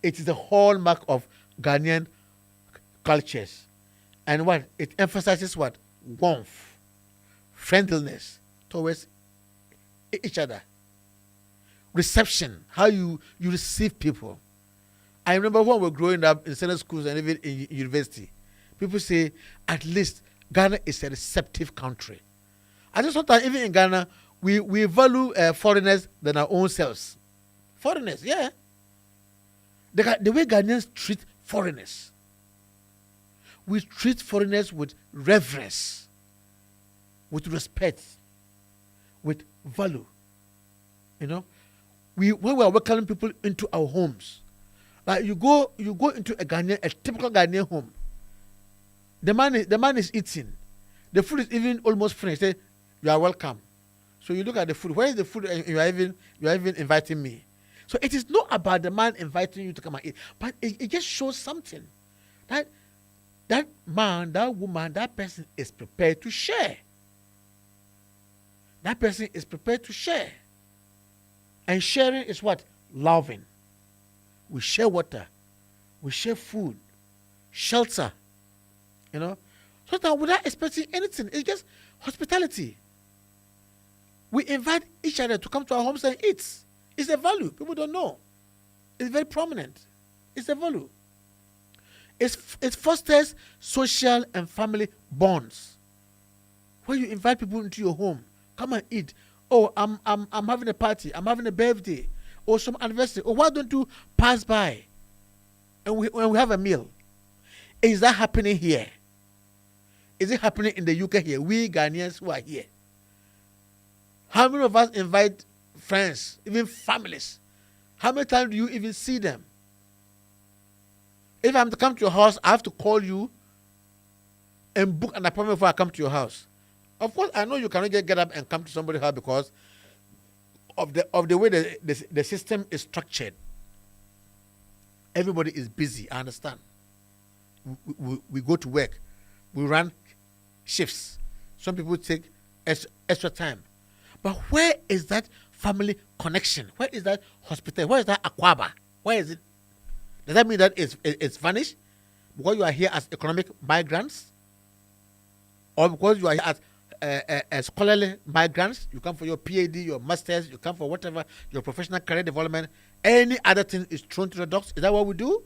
It is the hallmark of Ghanaian cultures. And what? It emphasizes what? Warmth, friendliness towards each other. Reception, how you receive people. I remember when we were growing up in senior schools and even in university, people say, at least Ghana is a receptive country. I just thought that even in Ghana, we value foreigners than our own selves. Foreigners, yeah. The way Ghanaians treat foreigners. We treat foreigners with reverence, with respect, with value. You know, when we are welcoming people into our homes, like you go into a typical Ghanaian home. The man is eating. The food is even almost finished. Say, you are welcome. So you look at the food. Where is the food? And you are even inviting me. So it is not about the man inviting you to come and eat, but it just shows something that man, that woman, that person is prepared to share. That person is prepared to share. And sharing is what? Loving. We share water. We share food. Shelter. You know? So that without expecting anything, it's just hospitality. We invite each other to come to our homes and eat. It's a value. People don't know. It's very prominent. It's a value. It fosters social and family bonds. When you invite people into your home, come and eat. Oh, I'm having a party. I'm having a birthday, or some anniversary. Or why don't you pass by, and we have a meal? Is that happening here? Is it happening in the UK here? We Ghanaians who are here. How many of us invite friends, even families? How many times do you even see them? If I'm to come to your house, I have to call you and book an appointment before I come to your house. Of course, I know you cannot get up and come to somebody's house because of the way the system is structured. Everybody is busy. I understand. We go to work. We run shifts. Some people take extra time. But where is that family connection? Where is that hospital? Where is that Akwaba? Where is it? Does that mean that it's vanished because you are here as economic migrants? Or because you are here as scholarly migrants. You come for your PhD, your masters. You come for whatever your professional career development. Any other thing is thrown to the dogs. Is that what we do?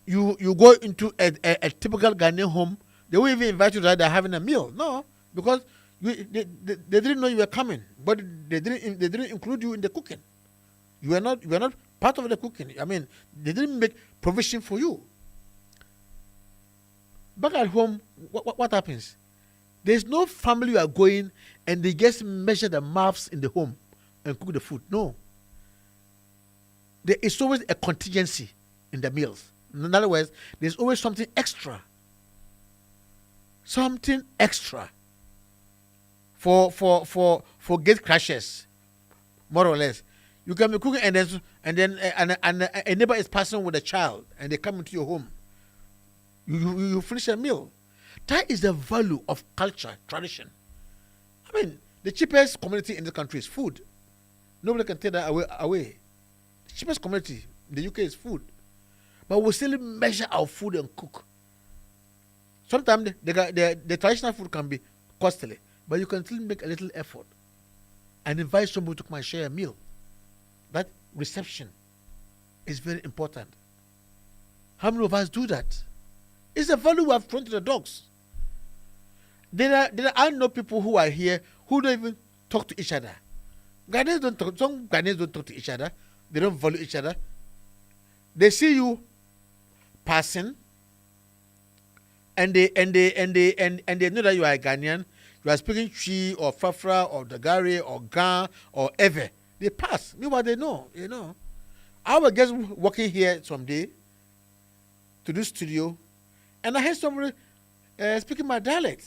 You go into a typical Ghanaian home. They won't even invite you that they're having a meal. No, because they didn't know you were coming, but they didn't include you in the cooking. You were not part of the cooking. I mean, they didn't make provision for you. Back at home, what happens? There's no family you are going and they just measure the mouths in the home and cook the food. No. There is always a contingency in the meals. In other words, there's always something extra. Something extra for gate crashers, more or less. You can be cooking and then a neighbor is passing with a child and they come into your home. You finish a meal. That is the value of culture, tradition. I mean, the cheapest commodity in this country is food. Nobody can take that away. The cheapest commodity in the UK is food. But we still measure our food and cook. Sometimes the traditional food can be costly, but you can still make a little effort and invite somebody to come and share a meal. That reception is very important. How many of us do that? It's a value we have thrown to the dogs. I know people who are here who don't even talk to each other. Some Ghanaians don't talk to each other. They don't value each other. They see you passing, and they know that you are a Ghanaian. You are speaking Chi or Fafra or Dagari or Ga or Ever. They pass. Meanwhile, they know. I was just working here someday to do studio, and I heard somebody speaking my dialect.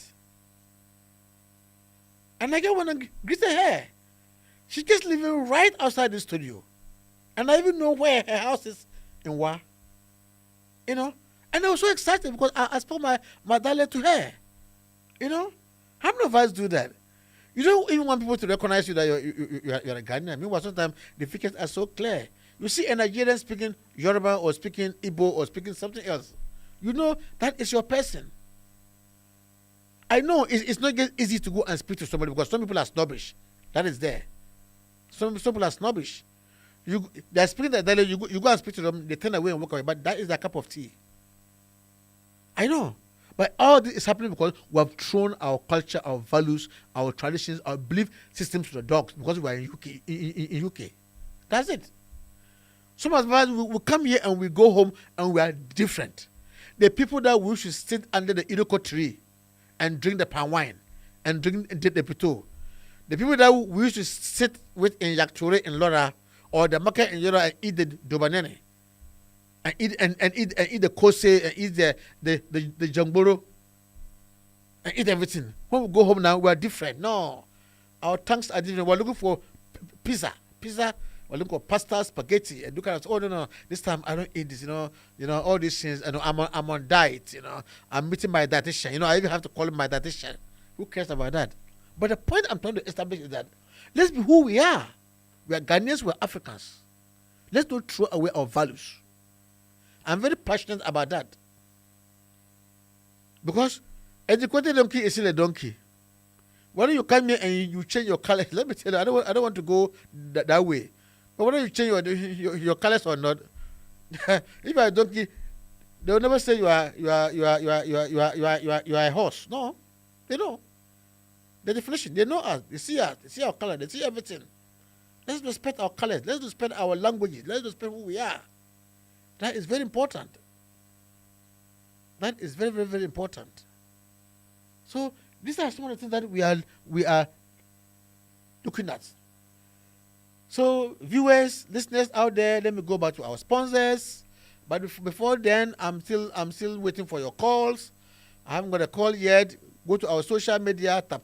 And I just want to greet her. She's just living right outside the studio. And I even know where her house is in Wa. And I was so excited because I spoke my dialect to her. How many of us do that? You don't even want people to recognize you that you're a Ghanaian. Meanwhile, sometimes the features are so clear. You see a Nigerian speaking Yoruba or speaking Igbo or speaking something else. You know that is your person. I know it's not just easy to go and speak to somebody because some people are snobbish. That is there. Some people are snobbish. They're speaking that dialect, you go and speak to them, they turn away and walk away. But that is their cup of tea. I know. But all this is happening because we have thrown our culture, our values, our traditions, our belief systems to the dogs because we are in UK. That's it. Some of us, we come here and we go home and we are different. The people that we should sit under the iroko tree and drink the palm wine and drink the pito. The people that we used to sit with in Yakture in Lora or the market in Lora and eat the dobanene and eat the kose and eat the jamboro and eat everything. When we go home now, we are different. No, our tongues are different. We're looking for pizza. We're looking for pasta, spaghetti, and look at us. Oh no, this time I don't eat this. All these things. I'm on diet. I'm meeting my dietitian. I even have to call him my dietitian. Who cares about that? But the point I'm trying to establish is that let's be who we are. We are Ghanaians. We're Africans. Let's not throw away our values. I'm very passionate about that because educated donkey is still a donkey. Whether you come here and you change your color, let me tell you, I don't want to go that way. But whether you change your colors or not, if you are a donkey, they will never say you are a horse. No, they know. The definition, they know us. They see us. They see our color. They see everything. Let's respect our colors. Let's respect our languages. Let's respect who we are. That is very important. That is very, very, very important. So these are some of the things that we are looking at. So viewers, listeners out there, let me go back to our sponsors. But before then, I'm still waiting for your calls. I haven't got a call yet. Go to our social media, tap.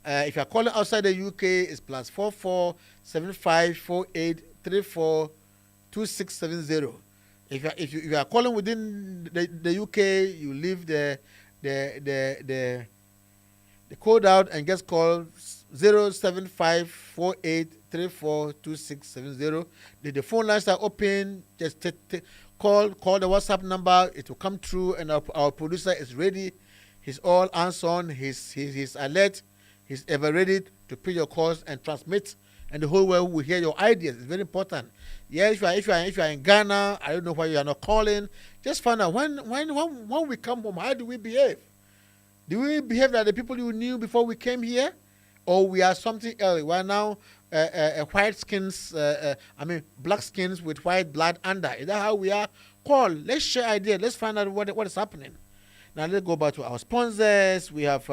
If you're calling outside the UK, it's +44 75 48 34 2670. If you are calling within the UK, you leave the code out and just call 075 48 34 2670. The phone lines are open. Just call the WhatsApp number. It will come through, and our producer is ready. He's all hands-on. He's alert. He's ever ready to pay your calls and transmit, and the whole world will hear your ideas. It's very important. Yeah, if you are in Ghana, I don't know why you are not calling. Just find out when we come home, how do we behave? Do we behave like the people you knew before we came here, or we are something else? We are now white skins. Black skins with white blood under. Is that how we are? Call. Let's share ideas. Let's find out what is happening. Now let's go back to our sponsors. We have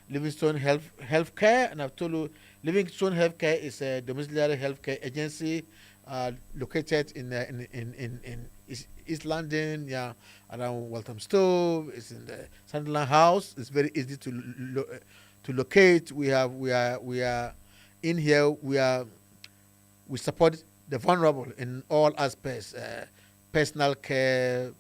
Livingstone Healthcare, and I've told you Livingstone Healthcare is a domiciliary healthcare agency located in East London, yeah, around Walthamstow. It's in the Sunderland House. It's very easy to locate. We are in here. We support the vulnerable in all aspects, personal care,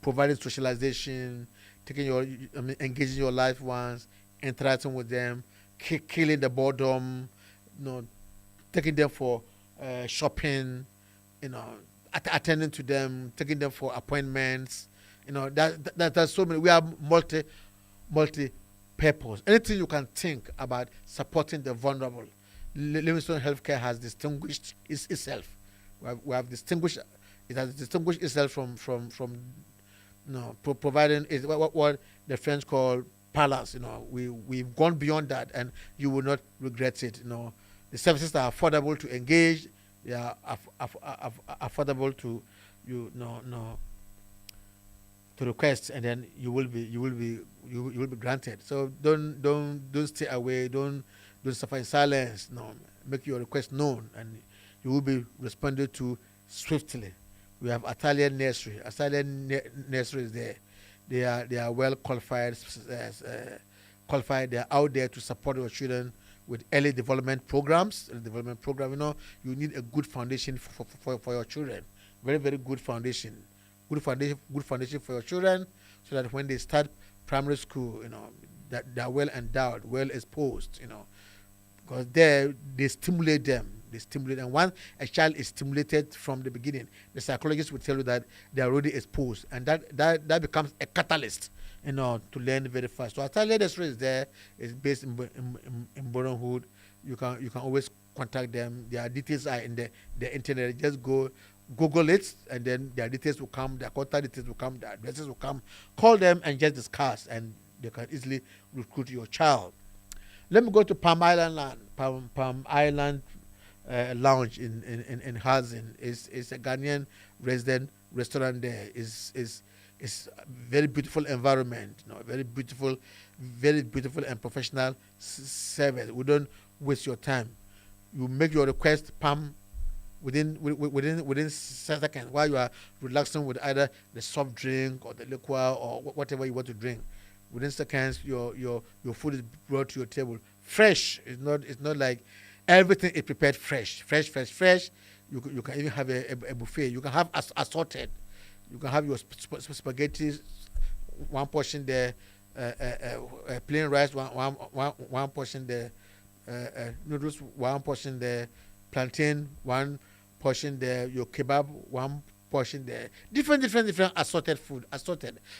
providing socialization, engaging your loved ones, interacting with them, killing the boredom, taking them for shopping, attending to them, taking them for appointments. That's so many. We are multi-purpose. Anything you can think about supporting the vulnerable, Livingstone Healthcare has distinguished itself. We have distinguished. It has distinguished itself from providing what the French call balance. We've gone beyond that, and you will not regret it. The services are affordable to engage. They are affordable to to request, and then you will be granted. So don't stay away. Don't suffer in silence. Make your request known, and you will be responded to swiftly. We have Italian Nursery. Italian Nursery is there. They are well qualified. They are out there to support your children with early development programs. You need a good foundation for your children. Very, very good foundation. Good foundation for your children, so that when they start primary school, that they are well endowed, well exposed. Because there they stimulate them. And once a child is stimulated from the beginning, the psychologist will tell you that they are already exposed, and that becomes a catalyst, to learn very fast. So Italian Nursery is there. It's based in Boronhood. You can always contact them. Their details are in the internet. Just go Google it, and then their details will come. Their contact details will come. Their addresses will come. Call them and just discuss, and they can easily recruit your child. Let me go to Palm Island Land. Palm Island Lounge in Hazin. It's a Ghanaian resident restaurant there. It's very beautiful environment. Very beautiful and professional service. We don't waste your time. You make your request, Palm, within seconds, while you are relaxing with either the soft drink or the liquor or whatever you want to drink. Within seconds, your food is brought to your table fresh. It's not like everything is prepared fresh. You can even have a buffet. You can have assorted. You can have your spaghetti, one portion there, plain rice, one portion there, noodles, one portion there, plantain, one portion there, your kebab, one portion there. Different assorted food,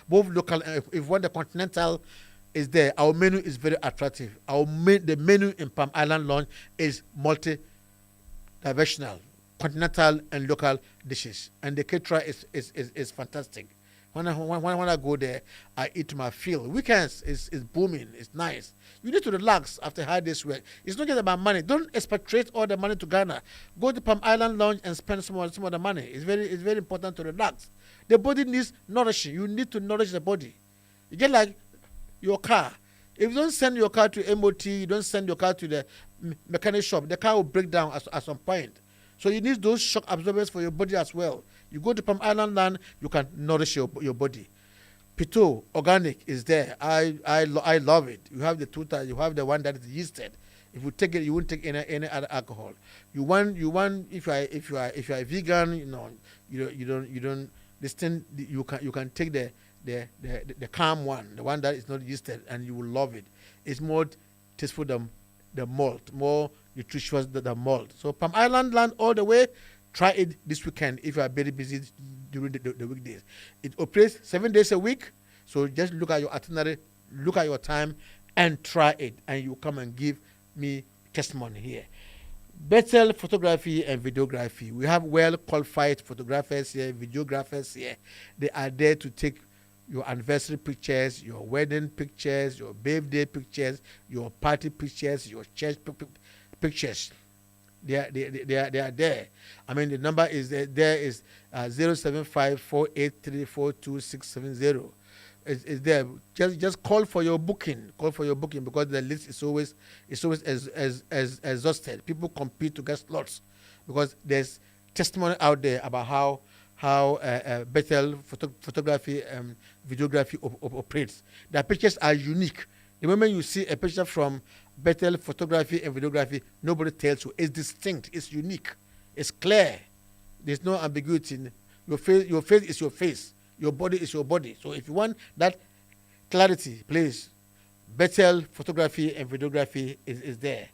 both local. If you want the continental, is there. Our menu is very attractive. The menu in Palm Island Lounge is multi-dimensional, continental and local dishes, and the caterer is fantastic. When I go there, I eat my fill. Weekends is booming. It's nice. You need to relax after a hard day's work. It's not just about money. Don't expatriate all the money to Ghana. Go to Palm Island Lounge and spend some of the money. It's very important to relax. The body needs nourishing. You need to nourish the body. You get like your car. If you don't send your car to MOT, you don't send your car to the mechanic shop, the car will break down at some point. So you need those shock absorbers for your body as well. You go to Palm Island Land, you can nourish your body. Pito organic is there. I love it. You have the two types. You have the one that is yeasted. If you take it, you won't take any other alcohol. You want if you are a vegan, you don't this thing you can take the calm one, the one that is not yeasted, and you will love it. It's more tasteful than the malt, more nutritious than the malt. So Palm Island Land all the way. Try it this weekend if you are very busy during the weekdays. It operates 7 days a week. So just look at your itinerary, look at your time, and try it, and you come and give me testimony here. Bethel Photography and Videography. We have well qualified photographers here, videographers here. They are there to take your anniversary pictures, your wedding pictures, your birthday pictures, your party pictures, your church pictures. They are there. I mean, the number is there is 07548342670. Is there. Just call for your booking. Call for your booking, because the list is always as exhausted. People compete to get slots, because there's testimony out there about how Bethel photography and videography operates. Their pictures are unique. The moment you see a picture from Bethel Photography and Videography, nobody tells you. It's distinct. It's unique. It's clear. There's no ambiguity. Your face is your face. Your body is your body. So if you want that clarity, please, Bethel Photography and Videography is there.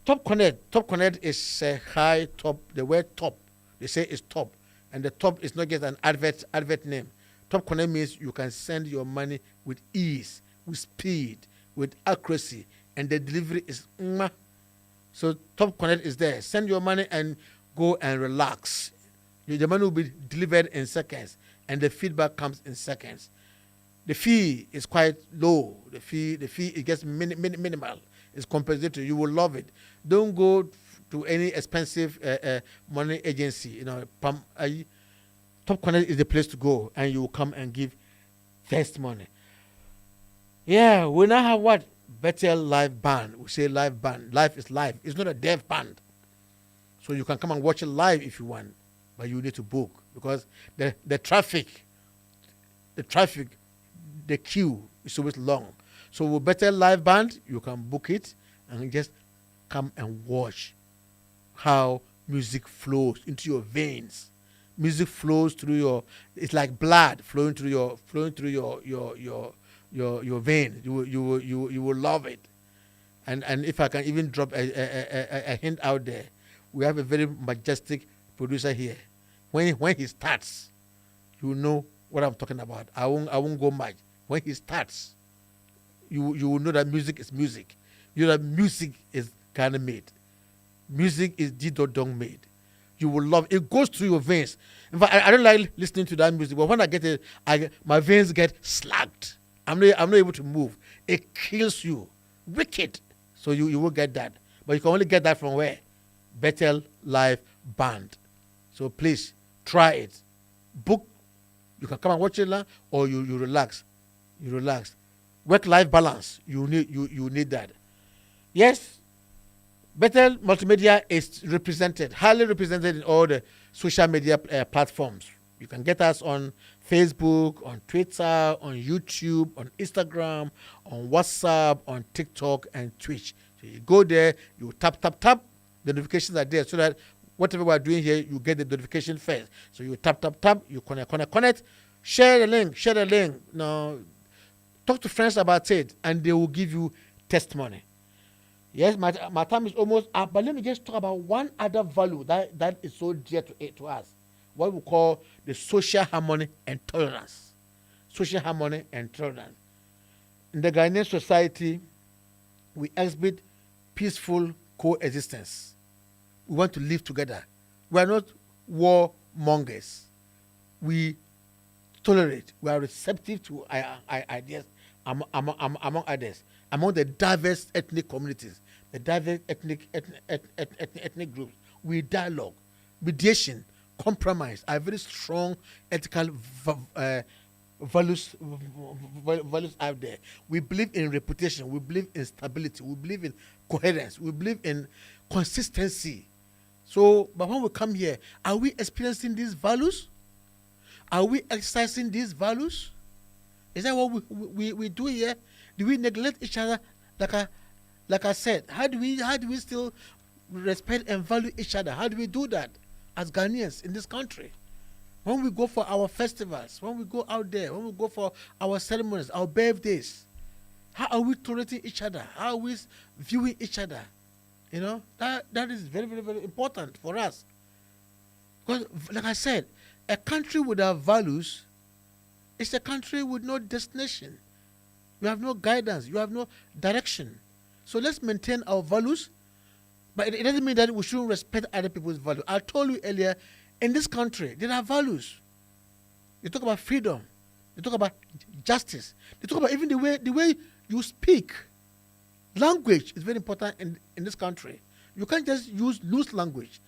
Top Connect is high top. The word top, they say is top. And the top is not just an advert name. Top Connect means you can send your money with ease, with speed, with accuracy, and the delivery is mwah. So Top Connect is there. Send your money and go and relax. The money will be delivered in seconds, and the feedback comes in seconds. The fee is quite low. The fee it gets minimal. It's compensatory. You will love it. Don't go to any expensive money agency. Top Connect is the place to go, and you will come and give testimony. Yeah, we now have what? Bethel Live Band. We say live band. Live is live. It's not a deaf band. So you can come and watch it live if you want, but you need to book, because the traffic, the queue is always long. So with Bethel Live Band, you can book it and just come and watch how music flows into your veins. Music flows through your. It's like blood flowing through your vein. You will love it. And if I can even drop a hint out there, we have a very majestic producer here. When he starts, you know what I'm talking about. I won't go much. When he starts, you will know that music is music. You know that music is Ghana made. Music is Didodong made. You will love it. It goes through your veins. In fact, I don't like listening to that music, but when I get it, my veins get slacked. I'm not able to move. It kills you. Wicked. So you will get that. But you can only get that from where? Bethel Live Band. So please, try it. Book. You can come and watch it, or you relax. You relax. Work-life balance. You need that. Yes, Bethel Multimedia is represented, highly represented in all the social media platforms. You can get us on Facebook, on Twitter, on YouTube, on Instagram, on WhatsApp, on TikTok, and Twitch. So you go there, you tap. The notifications are there, so that whatever we're doing here, you get the notification first. So you tap, you connect. Share the link. Now, talk to friends about it, and they will give you testimony. Yes, my time is almost up, but let me just talk about one other value that is so dear to us. What we call the social harmony and tolerance. Social harmony and tolerance. In the Ghanaian society, we exhibit peaceful coexistence. We want to live together. We are not warmongers. We tolerate. We are receptive to ideas among others, among the diverse ethnic communities, the diverse ethnic groups. We dialogue, mediation, compromise are very strong ethical values out there. We believe in reputation. We believe in stability. We believe in coherence. We believe in consistency. So, but when we come here, are we experiencing these values? Are we exercising these values? Is that what we do here? Do we neglect each other? Like I said, how do we still respect and value each other? How do we do that as Ghanaians in this country? When we go for our festivals, when we go out there, when we go for our ceremonies, our birthdays, how are we tolerating each other? How are we viewing each other? You know, that is very, very, very important for us. Because, like I said, a country without values It's a country with no destination. You have no guidance. You have no direction. So let's maintain our values, but it doesn't mean that we shouldn't respect other people's values. I told you earlier, in this country, there are values. They talk about freedom. They talk about justice. They talk about even the way you speak. Language is very important in this country. You can't just use loose language.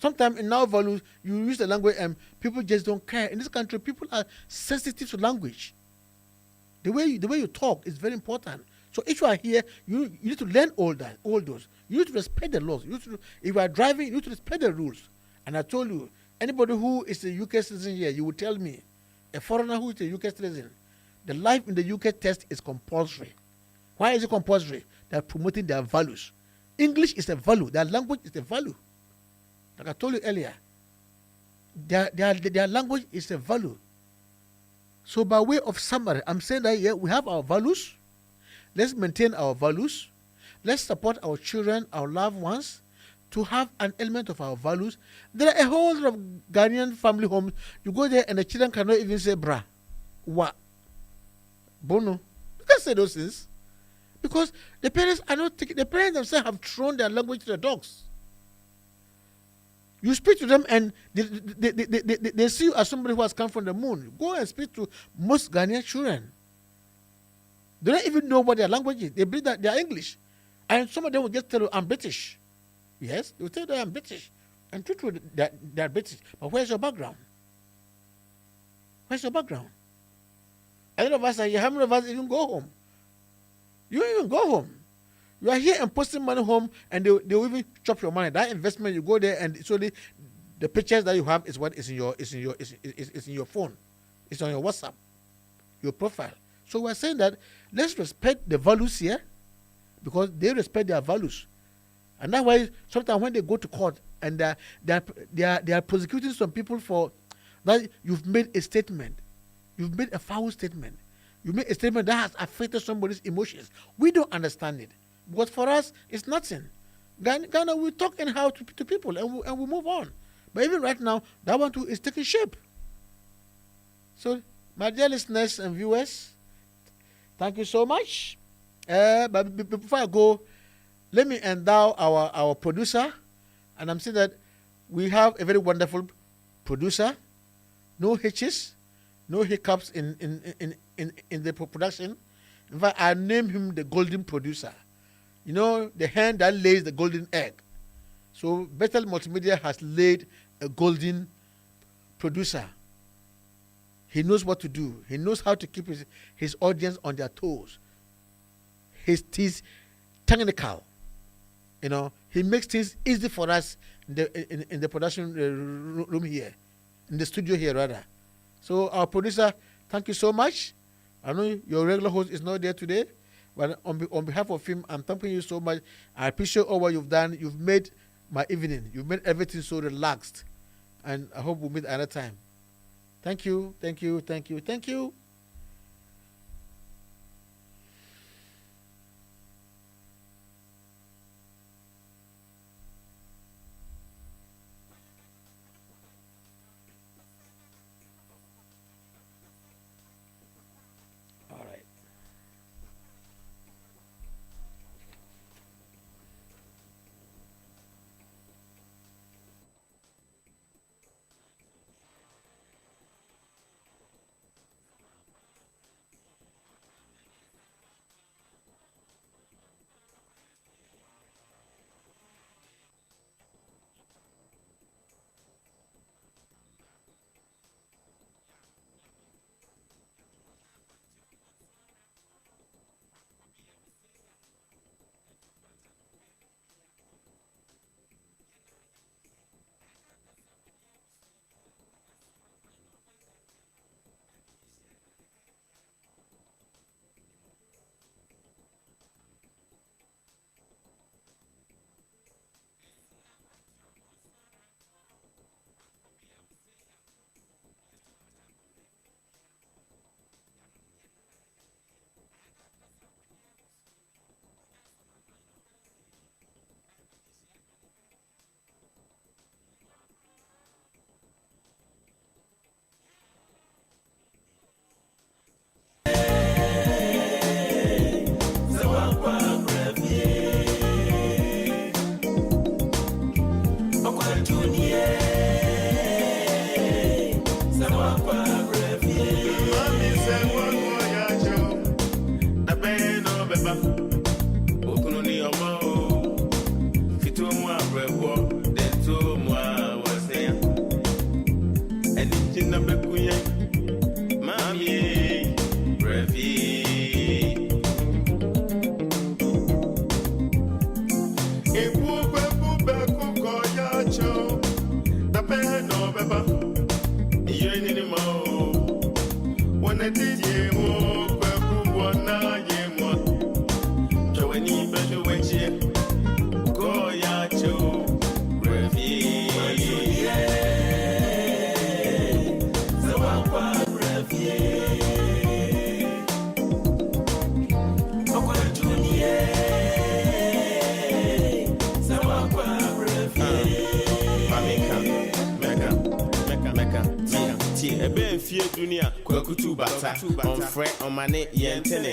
Sometimes in our values, you use the language and people just don't care. In this country, people are sensitive to language. The way you talk is very important. So if you are here, you need to learn all those. You need to respect the laws. If you are driving, you need to respect the rules. And I told you, anybody who is a UK citizen here, you will tell me, a foreigner who is a UK citizen, the life in the UK test is compulsory. Why is it compulsory? They are promoting their values. English is a value. Their language is a value. Like I told you earlier, their language is a value. So by way of summary, I'm saying that here we have our values. Let's maintain our values. Let's support our children, our loved ones, to have an element of our values. There are a whole lot of Ghanaian family homes. You go there and the children cannot even say bra, wa, bono. You can't say those things. Because the parents are not taking, the parents themselves have thrown their language to the dogs. You speak to them and they see you as somebody who has come from the moon. Go and speak to most Ghanaian children. They don't even know what their language is. They believe that they are English. And some of them will just tell you, I'm British. Yes, they will tell you that I'm British. And truthfully, they are British. But where's your background? Where's your background? A lot of us are here. How many of us even go home? You don't even go home. You are here and posting money home, and they will even chop your money. That investment, you go there, and so the pictures that you have is what is in your phone. It's on your WhatsApp, your profile. So we're saying that let's respect the values here, because they respect their values, and that's why sometimes when they go to court and they are prosecuting some people for that, you've made a statement, you've made a foul statement, you made a statement that has affected somebody's emotions. We don't understand it. But for us, it's nothing. Ghana, we talk anyhow to people and we move on. But even right now, that one too is taking shape. So, my dear listeners and viewers, thank you so much. But before I go, let me endow our producer. And I'm saying that we have a very wonderful producer. No hitches, no hiccups in the production. In fact, I name him the golden producer. You know, the hen that lays the golden egg. So Bethel Multimedia has laid a golden producer. He knows what to do. He knows how to keep his audience on their toes. He's technical. You know, he makes things easy for us in the production room here, in the studio here rather. So our producer, thank you so much. I know your regular host is not there today, but on behalf of him, I'm thanking you so much. I appreciate all what you've done. You've made my evening. You've made everything so relaxed. And I hope we'll meet another time. Thank you, thank you, thank you, thank you. All right. Tia, a ben fear dunia, Kwakutu Bata, on Fred on Mane, Yentene,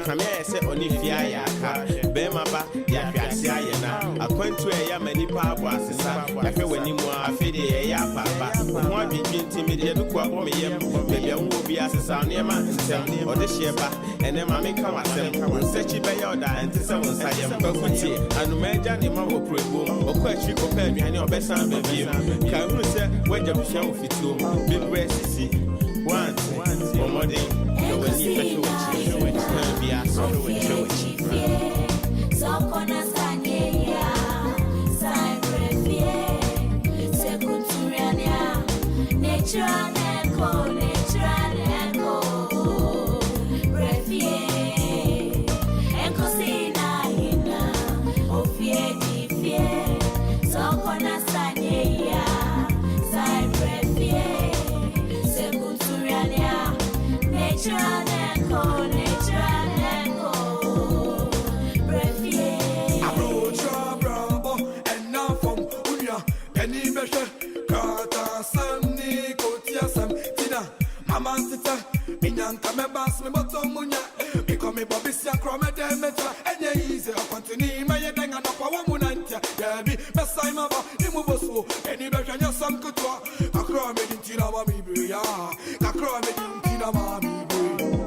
come here, say only Fiayaka, Bemaba, Yapiasiana, Akwantuo Mu Nsem Because, when you are fede ya papa, one begin to me, the Quabo, maybe I will be as a sound near my or the Sheba, and then Mammy come at them, such a bayoda, and to someone say, I'm Kwakuti, and imagine the Mamma Prego, or question compared behind your best son, baby. Can you say, when you're show fit to big rest, one, or more than you will need to show it, be a sort of show it. So, Become a Bobby Cromedemeta, and ye easy Akwantuo Mu Nsem Because, Yabi, Messima, Imuboso, any better than some couture, a cromedy in Tina Mami, a cromedy in Tina Mami.